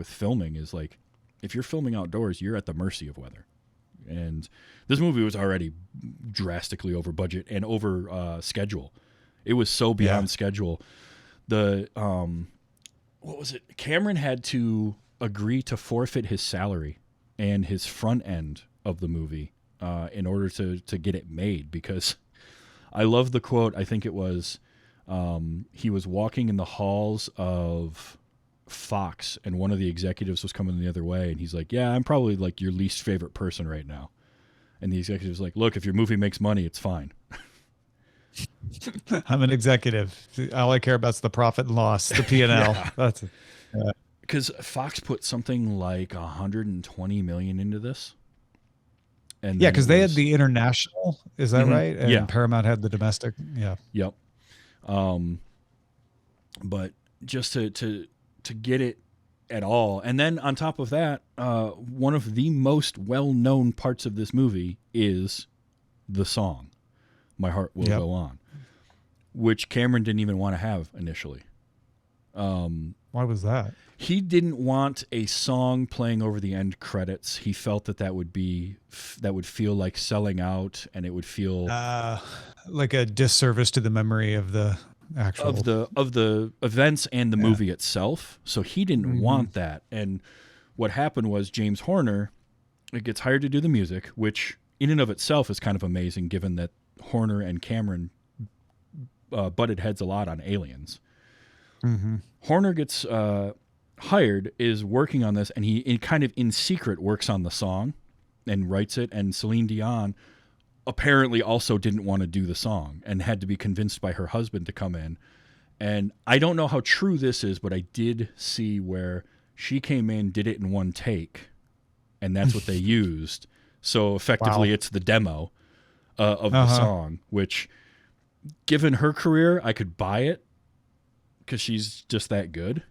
S1: filming is like, if you're filming outdoors, you're at the mercy of weather. And this movie was already drastically over budget and over schedule. It was so beyond schedule. The what was it? Cameron had to agree to forfeit his salary and his front end of the movie in order to get it made, because I love the quote. I think it was he was walking in the halls of Fox, and one of the executives was coming the other way, and he's like, "Yeah, I'm probably like your least favorite person right now." And the executive's like, "Look, if your movie makes money, it's fine."
S4: I'm an executive. All I care about is the profit and loss, the P&L.
S1: Yeah.
S4: That's it.
S1: Because Fox put something like $120 million into this. And
S4: Yeah,
S1: then
S4: because
S1: it
S4: they had
S1: was-
S4: the international, is that right? And
S1: Yeah.
S4: Paramount had the domestic. Yeah.
S1: Yep. But just to get it at all, and then on top of that, one of the most well-known parts of this movie is the song "My Heart Will Go On," which Cameron didn't even want to have initially.
S4: Why was that?
S1: He didn't want a song playing over the end credits. He felt that would feel like selling out, and it would feel
S4: Like a disservice to the memory of the actual
S1: of the events and the movie itself. So he didn't want that. And what happened was James Horner gets hired to do the music, which in and of itself is kind of amazing, given that Horner and Cameron butted heads a lot on Aliens. Horner gets hired, is working on this, and he kind of in secret works on the song and writes it. And Celine Dion apparently also didn't want to do the song and had to be convinced by her husband to come in. And I don't know how true this is, but I did see where she came in, did it in one take, and that's what they used. So effectively it's the demo of the song, which, given her career, I could buy it because she's just that good.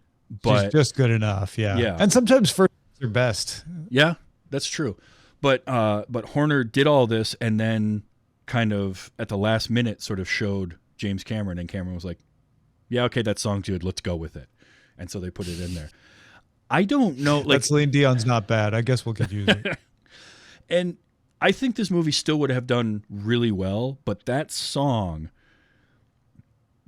S1: But
S4: she's just good enough. Yeah.
S1: Yeah.
S4: And sometimes first are best.
S1: yeah, that's true. But Horner did all this, and then kind of at the last minute sort of showed James Cameron, and Cameron was like, "Yeah, okay, that song's good. Let's go with it." And so they put it in there. I don't know, like,
S4: That Celine Dion's not bad. I guess we'll could use it.
S1: and I think this movie still would have done really well, but that song,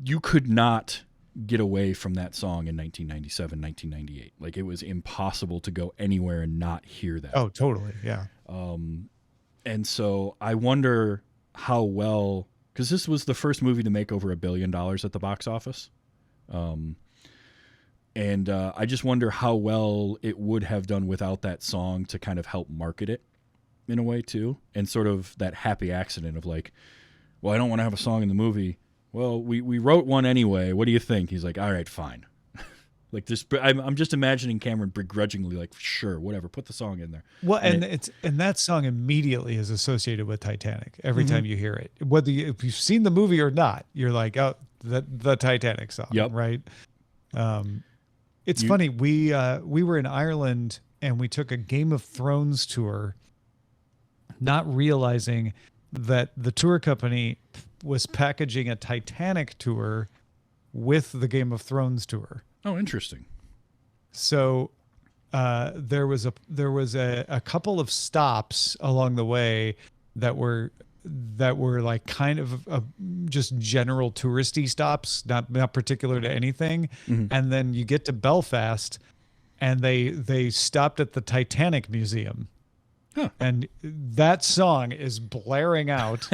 S1: you could not get away from that song in 1997, 1998. Like, it was impossible to go anywhere and not hear that.
S4: Oh, totally. Yeah.
S1: And so I wonder how well, because this was the first movie to make over $1 billion at the box office. And I just wonder how well it would have done without that song to kind of help market it in a way too. And sort of that happy accident of like, well, I don't want to have a song in the movie. Well, we wrote one anyway. What do you think? He's like, all right, fine. Like this, I'm just imagining Cameron begrudgingly like, sure, whatever, put the song in there.
S4: Well, and that song immediately is associated with Titanic every time you hear it. Whether if you've seen the movie or not, you're like, oh, the Titanic song, right? It's funny. We were in Ireland and we took a Game of Thrones tour, not realizing that the tour company was packaging a Titanic tour with the Game of Thrones tour.
S1: Oh, interesting.
S4: So there was a couple of stops along the way that were like kind of just general touristy stops, not particular to anything. And then you get to Belfast, and they stopped at the Titanic Museum, and that song is blaring out.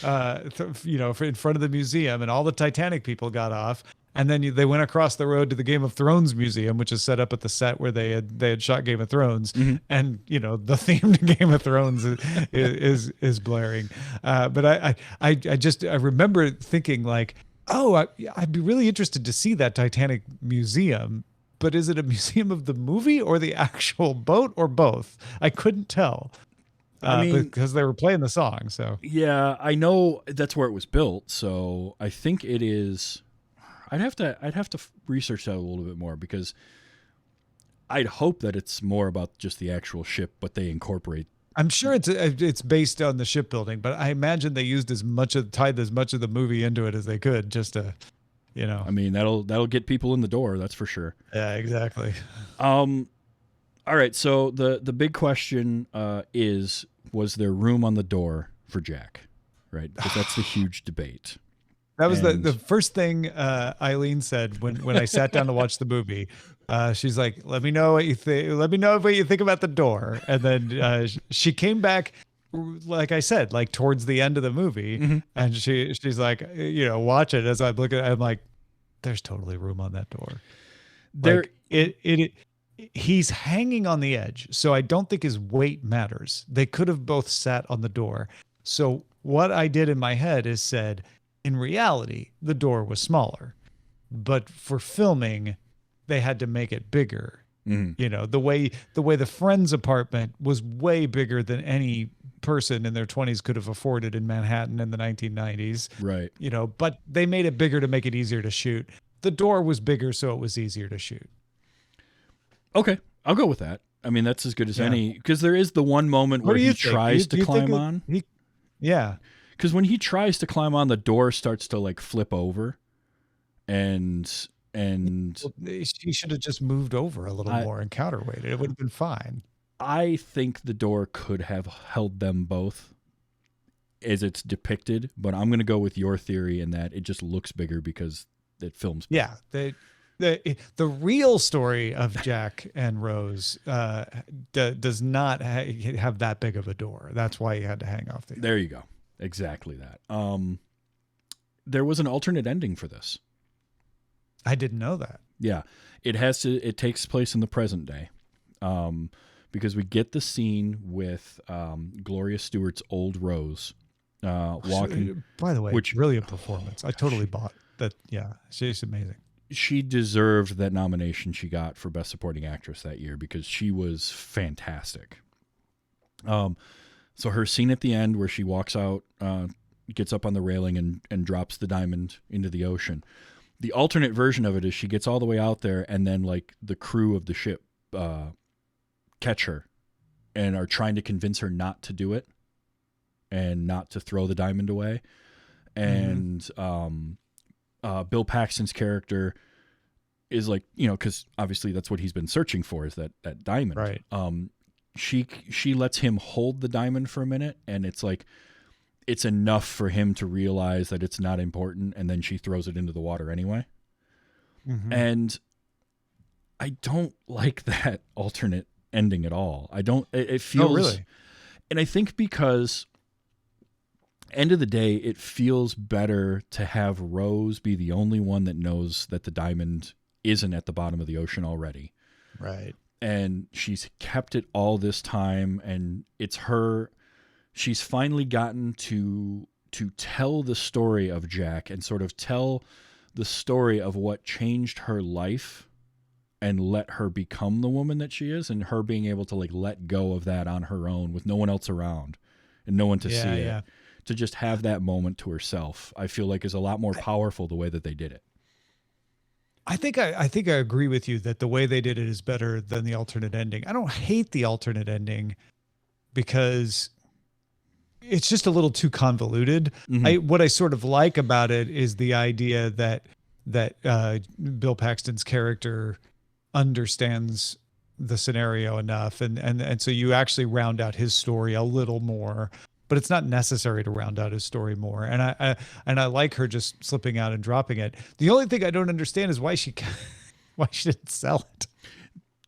S4: In front of the museum, and all the Titanic people got off, and then they went across the road to the Game of Thrones museum, which is set up at the set where they had shot Game of Thrones, and the theme to Game of Thrones is blaring. But I remember thinking like, oh, I'd be really interested to see that Titanic museum. But is it a museum of the movie or the actual boat or both? I couldn't tell. I mean, because they were playing the song. So
S1: yeah, I know that's where it was built. So I think it is. I'd have to research that a little bit more, because I'd hope that it's more about just the actual ship, but they incorporate.
S4: I'm sure it's based on the shipbuilding, but I imagine they used tied as much of the movie into it as they could, just to,
S1: I mean, that'll get people in the door. That's for sure.
S4: Yeah, exactly.
S1: All right. So the big question is, was there room on the door for Jack? Right, because that's the huge debate.
S4: That was the first thing Eileen said when I sat down to watch the movie. She's like, "Let me know what you think. Let me know what you think about the door." And then she came back, like I said, like towards the end of the movie, and she's like, watch it. As I look at it, I'm like, "There's totally room on that door."
S1: There,
S4: like, he's hanging on the edge, so I don't think his weight matters. They could have both sat on the door. So what I did in my head is said, in reality, the door was smaller, but for filming, they had to make it bigger. The way the friend's apartment was way bigger than any person in their 20s could have afforded in Manhattan in the 1990s.
S1: Right.
S4: But they made it bigger to make it easier to shoot. The door was bigger, so it was easier to shoot.
S1: Okay, I'll go with that. I mean, that's as good as any, because there is the one moment where he tries to climb on.
S4: Yeah.
S1: Because when he tries to climb on, the door starts to like flip over, and
S4: he should have just moved over a little more and counterweighted. It would have been fine.
S1: I think the door could have held them both as it's depicted, but I'm going to go with your theory in that it just looks bigger because it films better.
S4: Yeah. The real story of Jack and Rose does not have that big of a door. That's why he had to hang off the.
S1: There you go. Exactly that. There was an alternate ending for this.
S4: I didn't know that.
S1: Yeah, it takes place in the present day, because we get the scene with Gloria Stewart's old Rose walking.
S4: By the way, brilliant performance. I totally bought that. Yeah, she's amazing.
S1: She deserved that nomination she got for Best Supporting Actress that year, because she was fantastic. So her scene at the end where she walks out, gets up on the railing and drops the diamond into the ocean. The alternate version of it is she gets all the way out there, and then like the crew of the ship catch her and are trying to convince her not to do it and not to throw the diamond away. And Bill Paxton's character is like, because obviously that's what he's been searching for, is that diamond.
S4: Right.
S1: She lets him hold the diamond for a minute, and it's like it's enough for him to realize that it's not important, and then she throws it into the water anyway. And I don't like that alternate ending at all. I don't. It feels.
S4: Oh, really?
S1: And I think because end of the day, it feels better to have Rose be the only one that knows that the diamond isn't at the bottom of the ocean already.
S4: Right.
S1: And she's kept it all this time, and it's her. She's finally gotten to tell the story of Jack and sort of tell the story of what changed her life and let her become the woman that she is, and her being able to like let go of that on her own with no one else around and no one to see it. To just have that moment to herself, I feel like is a lot more powerful the way that they did it.
S4: I think I agree with you that the way they did it is better than the alternate ending. I don't hate the alternate ending because it's just a little too convoluted. What I sort of like about it is the idea that Bill Paxton's character understands the scenario enough, and so you actually round out his story a little more. But it's not necessary to round out his story more. And I like her just slipping out and dropping it. The only thing I don't understand is why she didn't sell it.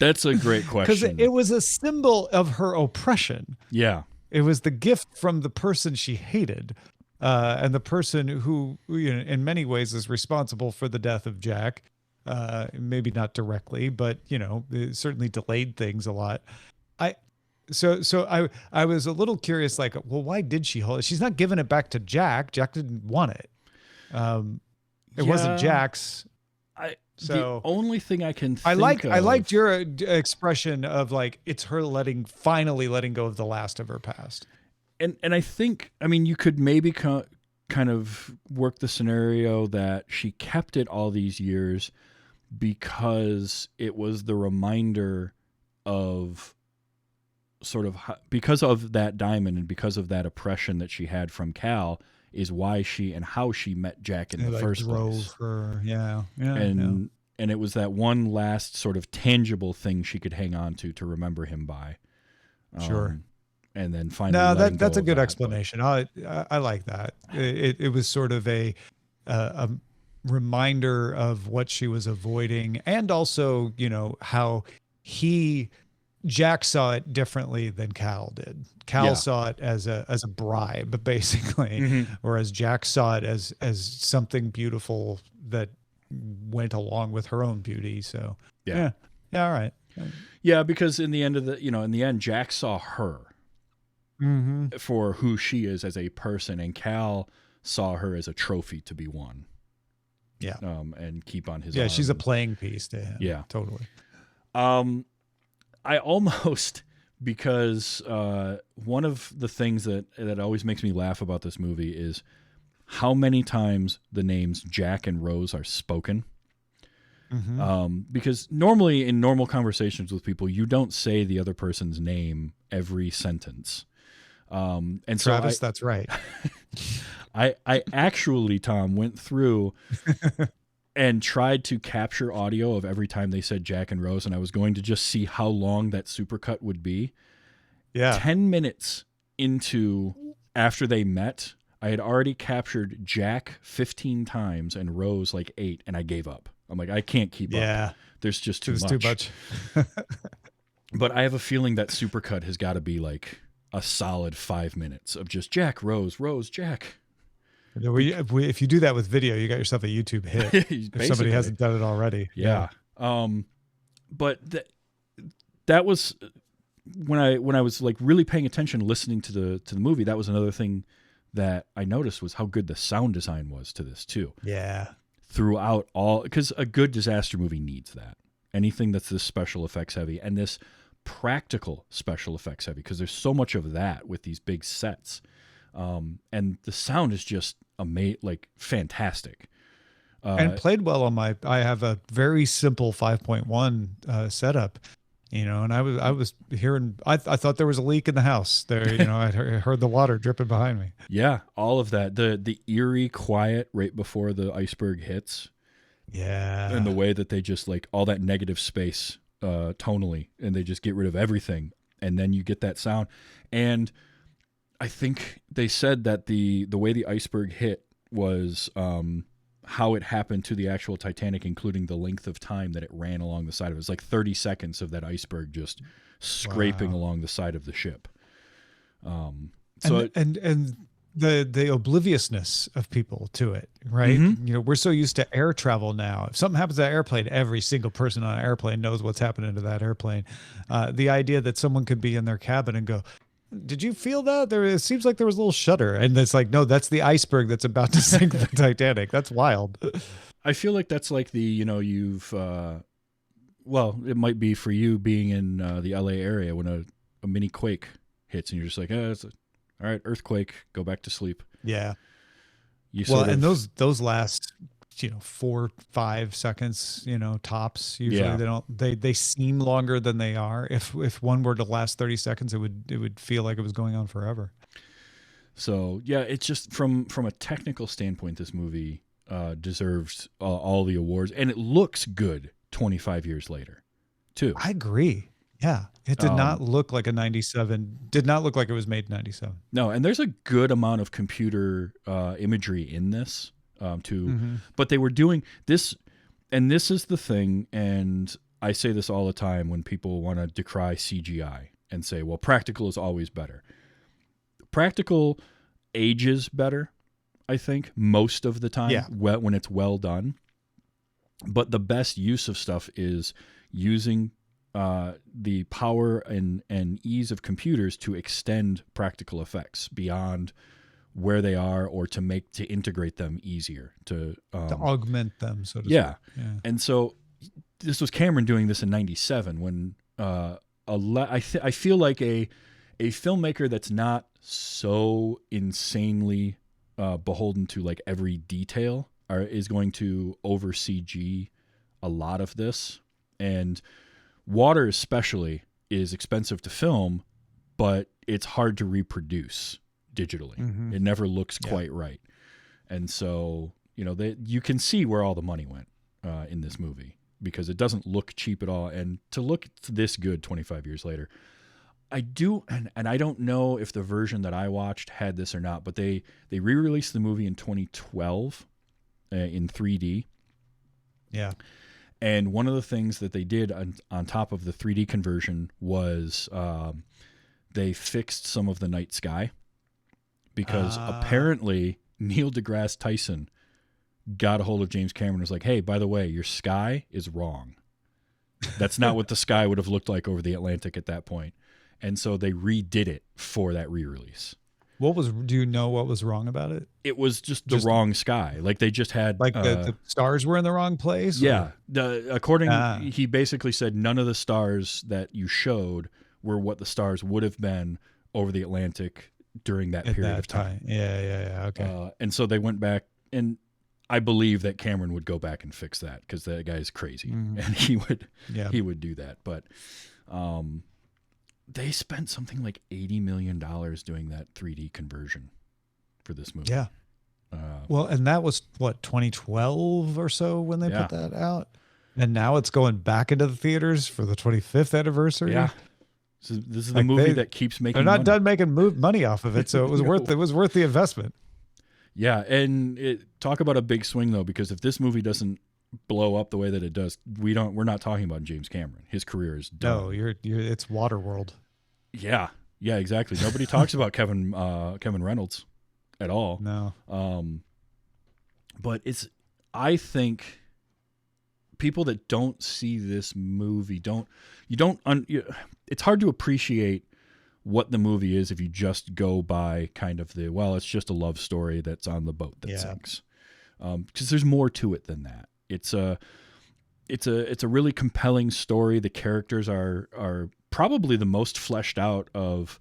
S1: That's a great question.
S4: Because it was a symbol of her oppression.
S1: Yeah.
S4: It was the gift from the person she hated, and the person who, you know, in many ways is responsible for the death of Jack. Maybe not directly, but you know, it certainly delayed things a lot. So I was a little curious, like, well, why did she hold it? She's not giving it back to Jack. Jack didn't want it. It wasn't Jack's.
S1: The only thing I can think
S4: I liked your expression of like, it's her finally letting go of the last of her past.
S1: And I think, I mean, you could maybe kind of work the scenario that she kept it all these years because it was the reminder of sort of because of that diamond and because of that oppression that she had from Cal is why she and how she met Jack in the first place.
S4: Her,
S1: and it was that one last sort of tangible thing she could hang on to remember him by.
S4: Sure.
S1: And then finally,
S4: that's a good explanation. I like that. It was sort of a reminder of what she was avoiding, and also, you know, how Jack saw it differently than Cal did. Cal saw it as a bribe, basically, whereas Jack saw it as something beautiful that went along with her own beauty. So yeah, all right.
S1: Yeah, because in the end, Jack saw her for who she is as a person, and Cal saw her as a trophy to be won.
S4: Yeah,
S1: and keep on his.
S4: Yeah,
S1: arm.
S4: She's a playing piece to him.
S1: Yeah,
S4: totally.
S1: I almost, because one of the things that always makes me laugh about this movie is how many times the names Jack and Rose are spoken. Because normally in normal conversations with people, you don't say the other person's name every sentence. And
S4: Travis,
S1: so
S4: that's right.
S1: I actually, Tom, went through and tried to capture audio of every time they said Jack and Rose, and I was going to just see how long that supercut would be.
S4: Yeah.
S1: 10 minutes after they met, I had already captured Jack 15 times and Rose like 8, and I gave up. I'm like, I can't keep up. There's just too much. But I have a feeling that supercut has got to be like a solid 5 minutes of just Jack, Rose, Rose, Jack.
S4: If you do that with video, you got yourself a YouTube hit. If somebody hasn't done it already.
S1: Yeah. But that was when I was like really paying attention, listening to the movie. That was another thing that I noticed was how good the sound design was to this too.
S4: Yeah.
S1: Throughout because a good disaster movie needs that. Anything that's this special effects heavy and this practical special effects heavy, because there's so much of that with these big sets. And the sound is just fantastic.
S4: And played well on I have a very simple 5.1 setup, you know, and I was hearing, I thought there was a leak in the house there, you know, I heard the water dripping behind me.
S1: Yeah. All of that, the eerie quiet right before the iceberg hits.
S4: Yeah.
S1: And the way that they just like all that negative space, tonally, and they just get rid of everything. And then you get that sound. And I think they said that the way the iceberg hit was how it happened to the actual Titanic, including the length of time that it ran along the side of it. It was like 30 seconds of that iceberg just scraping along the side of the ship.
S4: And the obliviousness of people to it, right?
S1: Mhm.
S4: You know, we're so used to air travel now. If something happens to that airplane, every single person on an airplane knows what's happening to that airplane. The idea that someone could be in their cabin and go, "Did you feel that? It seems like there was a little shudder," and it's like, no, that's the iceberg that's about to sink the Titanic. That's wild.
S1: I feel like that's like the, you've, well, it might be for you being in the LA area when a mini quake hits and you're just like, all right, earthquake, go back to sleep.
S4: Yeah.
S1: You
S4: Well,
S1: sort
S4: and
S1: of,
S4: those last 4-5 seconds, tops. Usually
S1: Yeah.
S4: they seem longer than they are. If one were to last 30 seconds, it would feel like it was going on forever.
S1: So yeah, it's just from a technical standpoint, this movie deserves all the awards, and it looks good 25 years later, too.
S4: I agree. Yeah. It did not look like a 97. Did not look like it was made in 97.
S1: No, and there's a good amount of computer imagery in this too.
S4: Mm-hmm.
S1: But they were doing this, and this is the thing, and I say this all the time when people want to decry CGI and say, well, practical is always better. Practical ages better, I think, most of the time when it's well done. But the best use of stuff is using the power and ease of computers to extend practical effects beyond where they are, or to integrate them easier, to
S4: augment them, so to
S1: speak.
S4: Yeah.
S1: And so this was Cameron doing this in 97 when I feel like a filmmaker that's not so insanely beholden to like every detail is going to over CG a lot of this. And water especially is expensive to film, but it's hard to reproduce digitally.
S4: Mm-hmm.
S1: It never looks quite right. And so, you can see where all the money went in this movie, because it doesn't look cheap at all. And to look this good 25 years later, I do, and I don't know if the version that I watched had this or not, but they re-released the movie in 2012 in 3D.
S4: Yeah.
S1: And one of the things that they did on top of the 3D conversion was they fixed some of the night sky, because apparently Neil deGrasse Tyson got a hold of James Cameron and was like, hey, by the way, your sky is wrong. That's not what the sky would have looked like over the Atlantic at that point. And so they redid it for that re-release.
S4: Do you know what was wrong about it?
S1: It was just the wrong sky. Like they just had
S4: like the stars were in the wrong place.
S1: Yeah. He basically said none of the stars that you showed were what the stars would have been over the Atlantic during that period of time.
S4: Yeah. Okay.
S1: And so they went back, and I believe that Cameron would go back and fix that, because that guy is crazy, and he would do that. But they spent something like $80 million doing that 3D conversion for this movie.
S4: Yeah. Well, and that was what, 2012 or so when they put that out, and now it's going back into the theaters for the 25th anniversary.
S1: Yeah. So this is the movie that keeps making.
S4: They're not done making money off of it, so it was worth the investment.
S1: Yeah, and talk about a big swing though, because if this movie doesn't blow up the way that it does, we're not talking about James Cameron. His career is done.
S4: No, it's Waterworld.
S1: Yeah, exactly. Nobody talks about Kevin Reynolds at all.
S4: No.
S1: But I think people that don't see this movie it's hard to appreciate what the movie is if you just go by kind of it's just a love story that's on the boat that sinks. Because there's more to it than that. It's a really compelling story. The characters are probably the most fleshed out of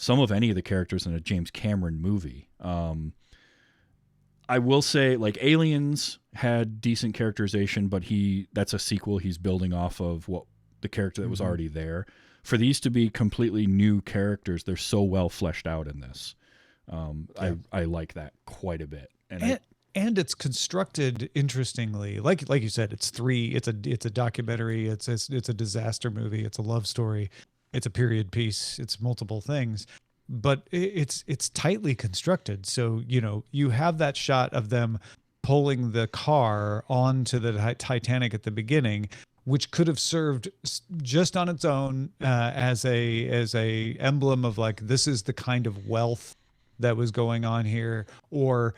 S1: any of the characters in a James Cameron movie. I will say, like, Aliens had decent characterization, but that's a sequel. He's building off of the character that was already there. For these to be completely new characters, they're so well fleshed out in this. I like that quite a bit.
S4: And it's constructed interestingly, like you said, it's a documentary, it's a disaster movie, it's a love story, it's a period piece, it's multiple things, but it's tightly constructed. So you have that shot of them pulling the car onto the Titanic at the beginning, which could have served just on its own as a emblem of, like, this is the kind of wealth that was going on here, or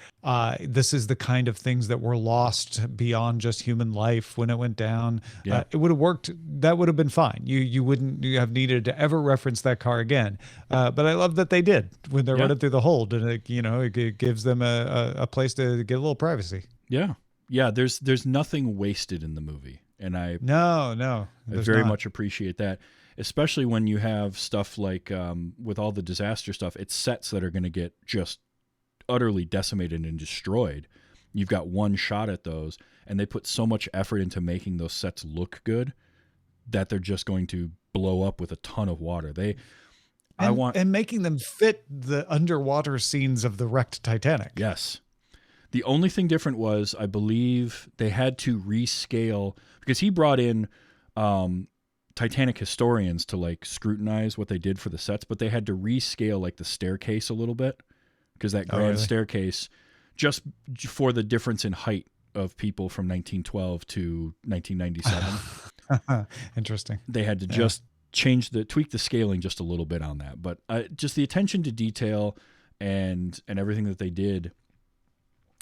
S4: this is the kind of things that were lost beyond just human life when it went down.
S1: Yeah.
S4: It would have worked. That would have been fine. You wouldn't have needed to ever reference that car again. But I love that they did when they're running through the hold, and it gives them a place to get a little privacy.
S1: Yeah. Yeah. There's nothing wasted in the movie. And I very much appreciate that, especially when you have stuff like with all the disaster stuff, it's sets that are going to get just utterly decimated and destroyed. You've got one shot at those, and they put so much effort into making those sets look good that they're just going to blow up with a ton of water.
S4: And making them fit the underwater scenes of the wrecked Titanic.
S1: Yes. The only thing different was, I believe they had to rescale, because he brought in Titanic historians to like scrutinize what they did for the sets, but they had to rescale like the staircase a little bit, because that grand staircase, just for the difference in height of people from 1912 to 1997.
S4: Interesting.
S1: They had to just tweak the scaling just a little bit on that, but just the attention to detail and everything that they did.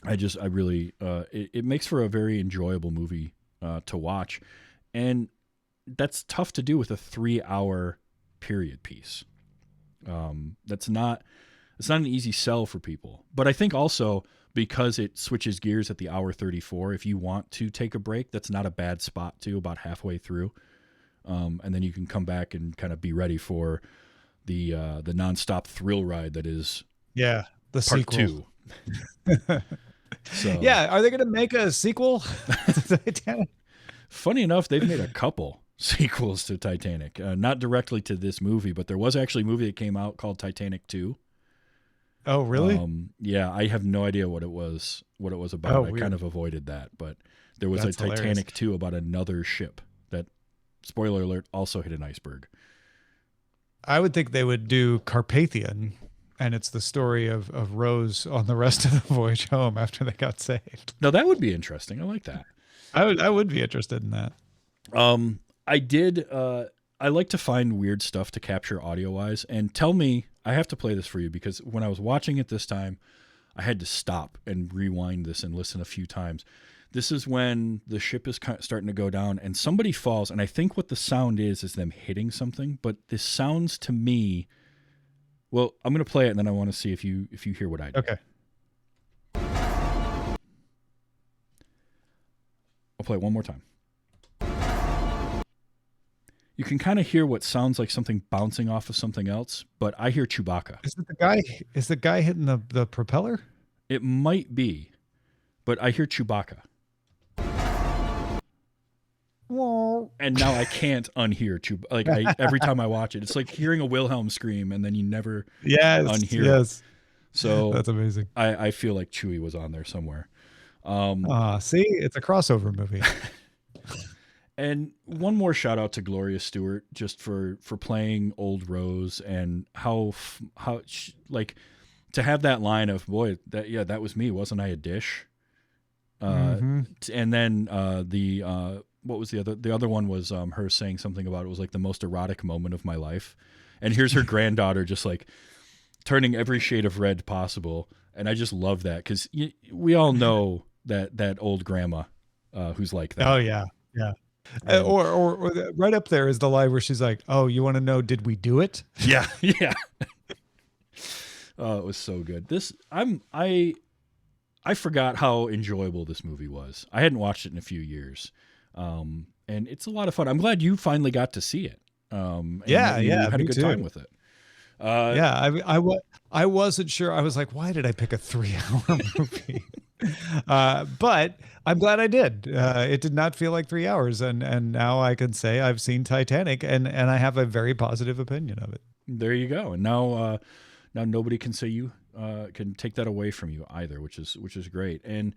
S1: I really, it makes for a very enjoyable movie to watch. And that's tough to do with a 3-hour period piece. It's not an easy sell for people. But I think also because it switches gears at the hour 34, if you want to take a break, that's not a bad spot to about halfway through. And then you can come back and kind of be ready for the nonstop thrill ride that is
S4: the
S1: part
S4: sequel.
S1: 2. So,
S4: are they going to make a sequel to Titanic?
S1: Funny enough, they've made a couple sequels to Titanic, not directly to this movie, but there was actually a movie that came out called Titanic 2.
S4: Oh, really?
S1: I have no idea what it was about. I kind of avoided that, but there was a Titanic 2 about another ship that, spoiler alert, also hit an iceberg.
S4: I would think they would do Carpathian. And it's the story of Rose on the rest of the voyage home after they got saved.
S1: Now that would be interesting. I like that.
S4: I would be interested in that.
S1: I like to find weird stuff to capture audio wise. And tell me, I have to play this for you because when I was watching it this time, I had to stop and rewind this and listen a few times. This is when the ship is starting to go down and somebody falls. And I think what the sound is them hitting something. But this sounds to me. Well, I'm going to play it, and then I want to see if you hear what I do.
S4: Okay.
S1: I'll play it one more time. You can kind of hear what sounds like something bouncing off of something else, but I hear Chewbacca.
S4: Is the guy hitting the propeller?
S1: It might be, but I hear Chewbacca. And now I can't unhear Chewbacca. Like every time I watch it, it's like hearing a Wilhelm scream, and then you never unhear it. So
S4: that's amazing.
S1: I feel like Chewie was on there somewhere.
S4: See, it's a crossover movie.
S1: And one more shout out to Gloria Stewart just for playing old Rose and how like to have that line of boy that was me, wasn't I a dish? And then what was the other one was her saying something about it was like the most erotic moment of my life. And here's her granddaughter just like turning every shade of red possible. And I just love that because we all know that old grandma who's like that.
S4: Oh, yeah. Yeah. Or right up there is the line where she's like, oh, you want to know, did we do it?
S1: Yeah. Yeah. Oh, it was so good. I forgot how enjoyable this movie was. I hadn't watched it in a few years. And it's a lot of fun. I'm glad you finally got to see it. And you had a good time with it.
S4: I wasn't sure. I was like, why did I pick a 3-hour movie? But I'm glad I did. It did not feel like 3 hours. And now I can say I've seen Titanic and I have a very positive opinion of it.
S1: There you go. And now nobody can say you can take that away from you either, which is great. And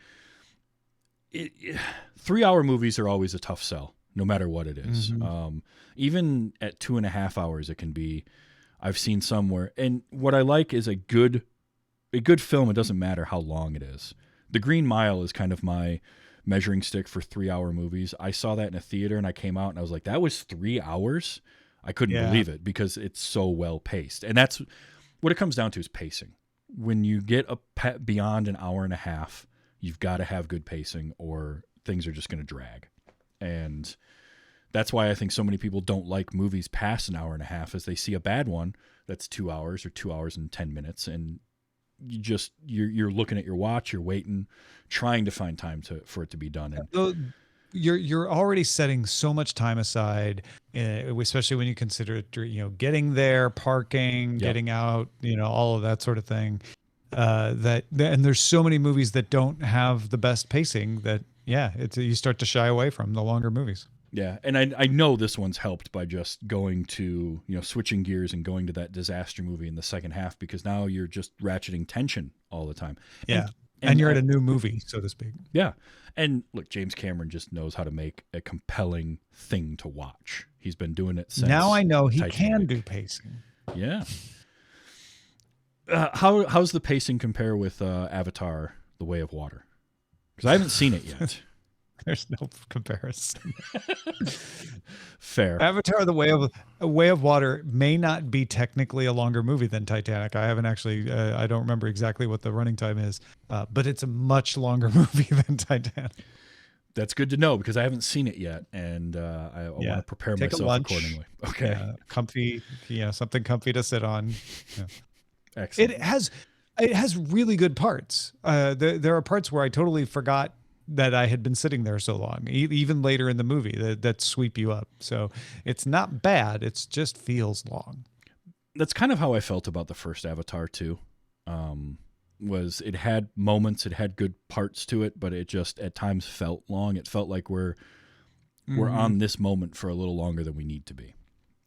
S1: 3-hour movies are always a tough sell, no matter what it is. Mm-hmm. Even at 2.5 hours, it can be. I've seen somewhere, and what I like is a good film. It doesn't matter how long it is. The Green Mile is kind of my measuring stick for 3-hour movies. I saw that in a theater, and I came out and I was like, "That was 3 hours." I couldn't believe it because it's so well paced, and that's what it comes down to is pacing. when you get beyond an hour and a half, you've got to have good pacing or things are just going to drag. And that's why I think so many people don't like movies past an hour and a half, is they see a bad one that's 2 hours or 2 hours and 10 minutes. And you're looking at your watch, you're waiting, trying to find time for it to be done. And
S4: you're already setting so much time aside, especially when you consider it, getting there, parking, getting out, all of that sort of thing. And there's so many movies that don't have the best pacing that, you start to shy away from the longer movies.
S1: Yeah, and I know this one's helped by just going to, switching gears and going to that disaster movie in the second half, because now you're just ratcheting tension all the time.
S4: Yeah, and you're at a new movie, so to speak.
S1: Yeah, and look, James Cameron just knows how to make a compelling thing to watch. He's been doing it since.
S4: Now I know he
S1: Titanic.
S4: can do pacing.
S1: Yeah. How's the pacing compare with Avatar: The Way of Water? Because I haven't seen it yet.
S4: There's no comparison.
S1: Fair.
S4: Avatar: The Way of Water may not be technically a longer movie than Titanic. I haven't actually. I don't remember exactly what the running time is, but it's a much longer movie than Titanic.
S1: That's good to know, because I haven't seen it yet, and I want to prepare
S4: Take
S1: myself accordingly. Okay.
S4: Comfy. Something comfy to sit on. Yeah.
S1: Excellent.
S4: It has really good parts. There are parts where I totally forgot that I had been sitting there so long, even later in the movie, that sweep you up. So it's not bad. It just feels long.
S1: That's kind of how I felt about the first Avatar too. Was it had moments, it had good parts to it, but it just at times felt long. It felt like we're on this moment for a little longer than we need to be.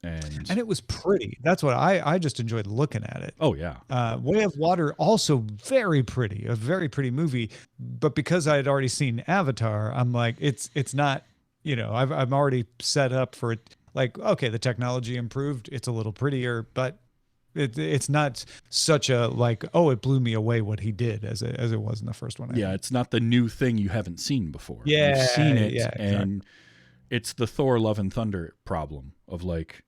S1: And
S4: it was pretty. That's what I just enjoyed looking at it.
S1: Oh yeah.
S4: Way of Water, also very pretty, a very pretty movie. But because I had already seen Avatar, I'm like, it's not, I'm already set up for it. Like, okay, the technology improved. It's a little prettier, but it's not such a like, oh, it blew me away what he did as it was in the first one.
S1: Yeah, it's not the new thing you haven't seen before.
S4: Yeah,
S1: you've seen it,
S4: exactly.
S1: And it's the Thor: Love and Thunder problem of like.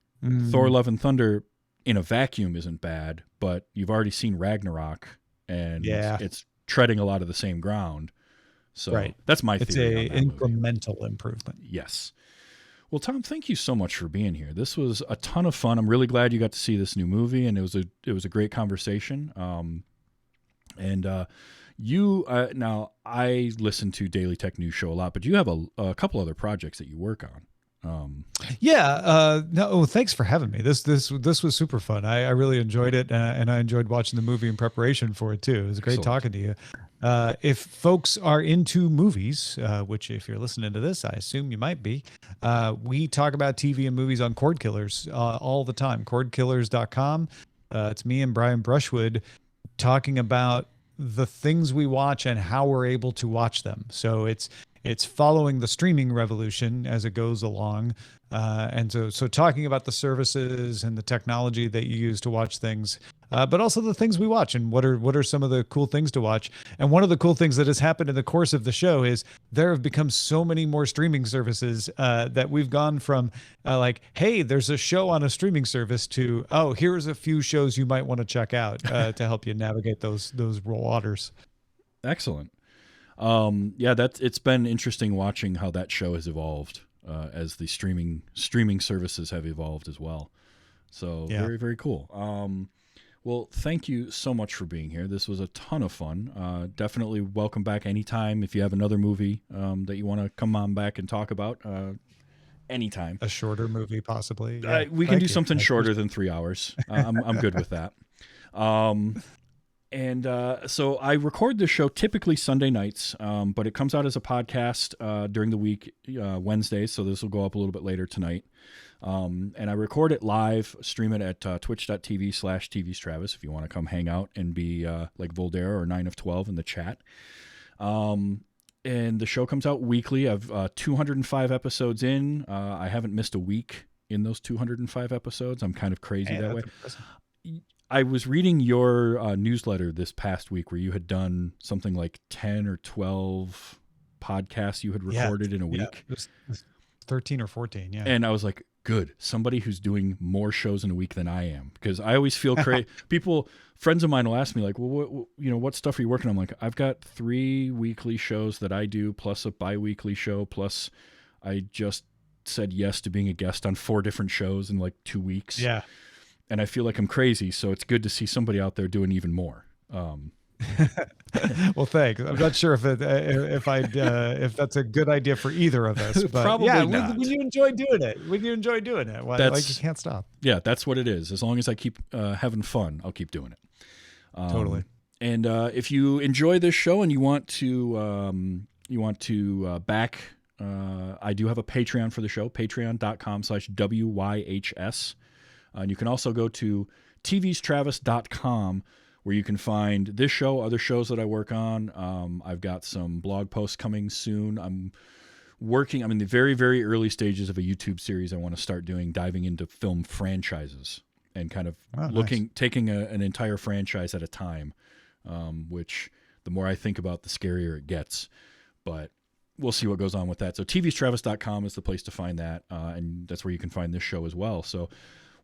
S1: Thor: Love and Thunder in a vacuum isn't bad, but you've already seen Ragnarok, and it's treading a lot of the same ground. So that's my theory.
S4: It's an incremental improvement.
S1: Yes. Well, Tom, thank you so much for being here. This was a ton of fun. I'm really glad you got to see this new movie, and it was a great conversation. Now I listen to Daily Tech News Show a lot, but you have a couple other projects that you work on.
S4: Thanks for having me. This was super fun. I really enjoyed it, and I enjoyed watching the movie in preparation for it too. It was great talking to you. If folks are into movies, which if you're listening to this, I assume you might be, we talk about TV and movies on Cordkillers all the time. Cordkillers.com. It's me and Brian Brushwood talking about the things we watch and how we're able to watch them. So it's following the streaming revolution as it goes along. And so talking about the services and the technology that you use to watch things, but also the things we watch and what are some of the cool things to watch. And one of the cool things that has happened in the course of the show is there have become so many more streaming services that we've gone from like, hey, there's a show on a streaming service to, oh, here's a few shows you might want to check out to help you navigate those waters.
S1: Excellent. It's been interesting watching how that show has evolved as the streaming services have evolved as well. So very, very cool. Well, thank you so much for being here. This was a ton of fun. Definitely welcome back anytime. If you have another movie that you want to come on back and talk about, anytime.
S4: A shorter movie, possibly.
S1: We can do something shorter than 3 hours. I'm good with that. So I record this show typically Sunday nights, but it comes out as a podcast during the week, Wednesdays. So this will go up a little bit later tonight. And I record it live, stream it at twitch.tv/tvstravis if you want to come hang out and be like Voltaire or 9 of 12 in the chat. And the show comes out weekly. I've 205 episodes in. I haven't missed a week in those 205 episodes. I'm kind of crazy that way. I was reading your newsletter this past week where you had done something like 10 or 12 podcasts you had recorded in a week.
S4: It was 13 or 14, yeah.
S1: And I was like, good. Somebody who's doing more shows in a week than I am, because I always feel friends of mine will ask me like, well, what stuff are you working on? I'm like, I've got 3 weekly shows that I do, plus a bi-weekly show, plus I just said yes to being a guest on 4 different shows in like 2 weeks.
S4: Yeah.
S1: And I feel like I'm crazy. So it's good to see somebody out there doing even more.
S4: Well, thanks. I'm not sure if that's a good idea for either of us, but
S1: Probably not.
S4: when you enjoy doing it, you can't stop.
S1: Yeah, that's what it is. As long as I keep having fun, I'll keep doing it.
S4: Totally.
S1: And if you enjoy this show and you want to back, I do have a Patreon for the show, patreon.com/WYHS. And you can also go to tvstravis.com, where you can find this show, other shows that I work on. I've got some blog posts coming soon. I'm in the very, very early stages of a YouTube series I want to start doing, diving into film franchises and kind of taking an entire franchise at a time, which the more I think about, the scarier it gets. But we'll see what goes on with that. So tvstravis.com is the place to find that, and that's where you can find this show as well. So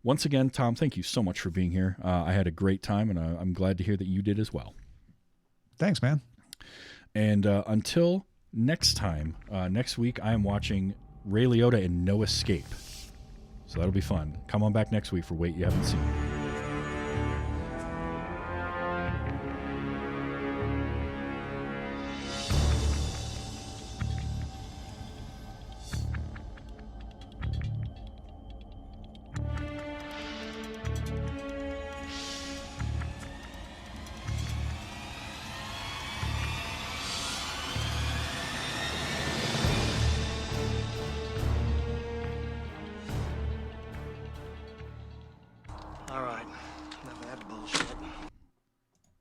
S1: once again, Tom, thank you so much for being here. I had a great time, and I'm glad to hear that you did as well.
S4: Thanks, man.
S1: And until next time, next week, I am watching Ray Liotta in No Escape. So that'll be fun. Come on back next week for Wait You Haven't Seen.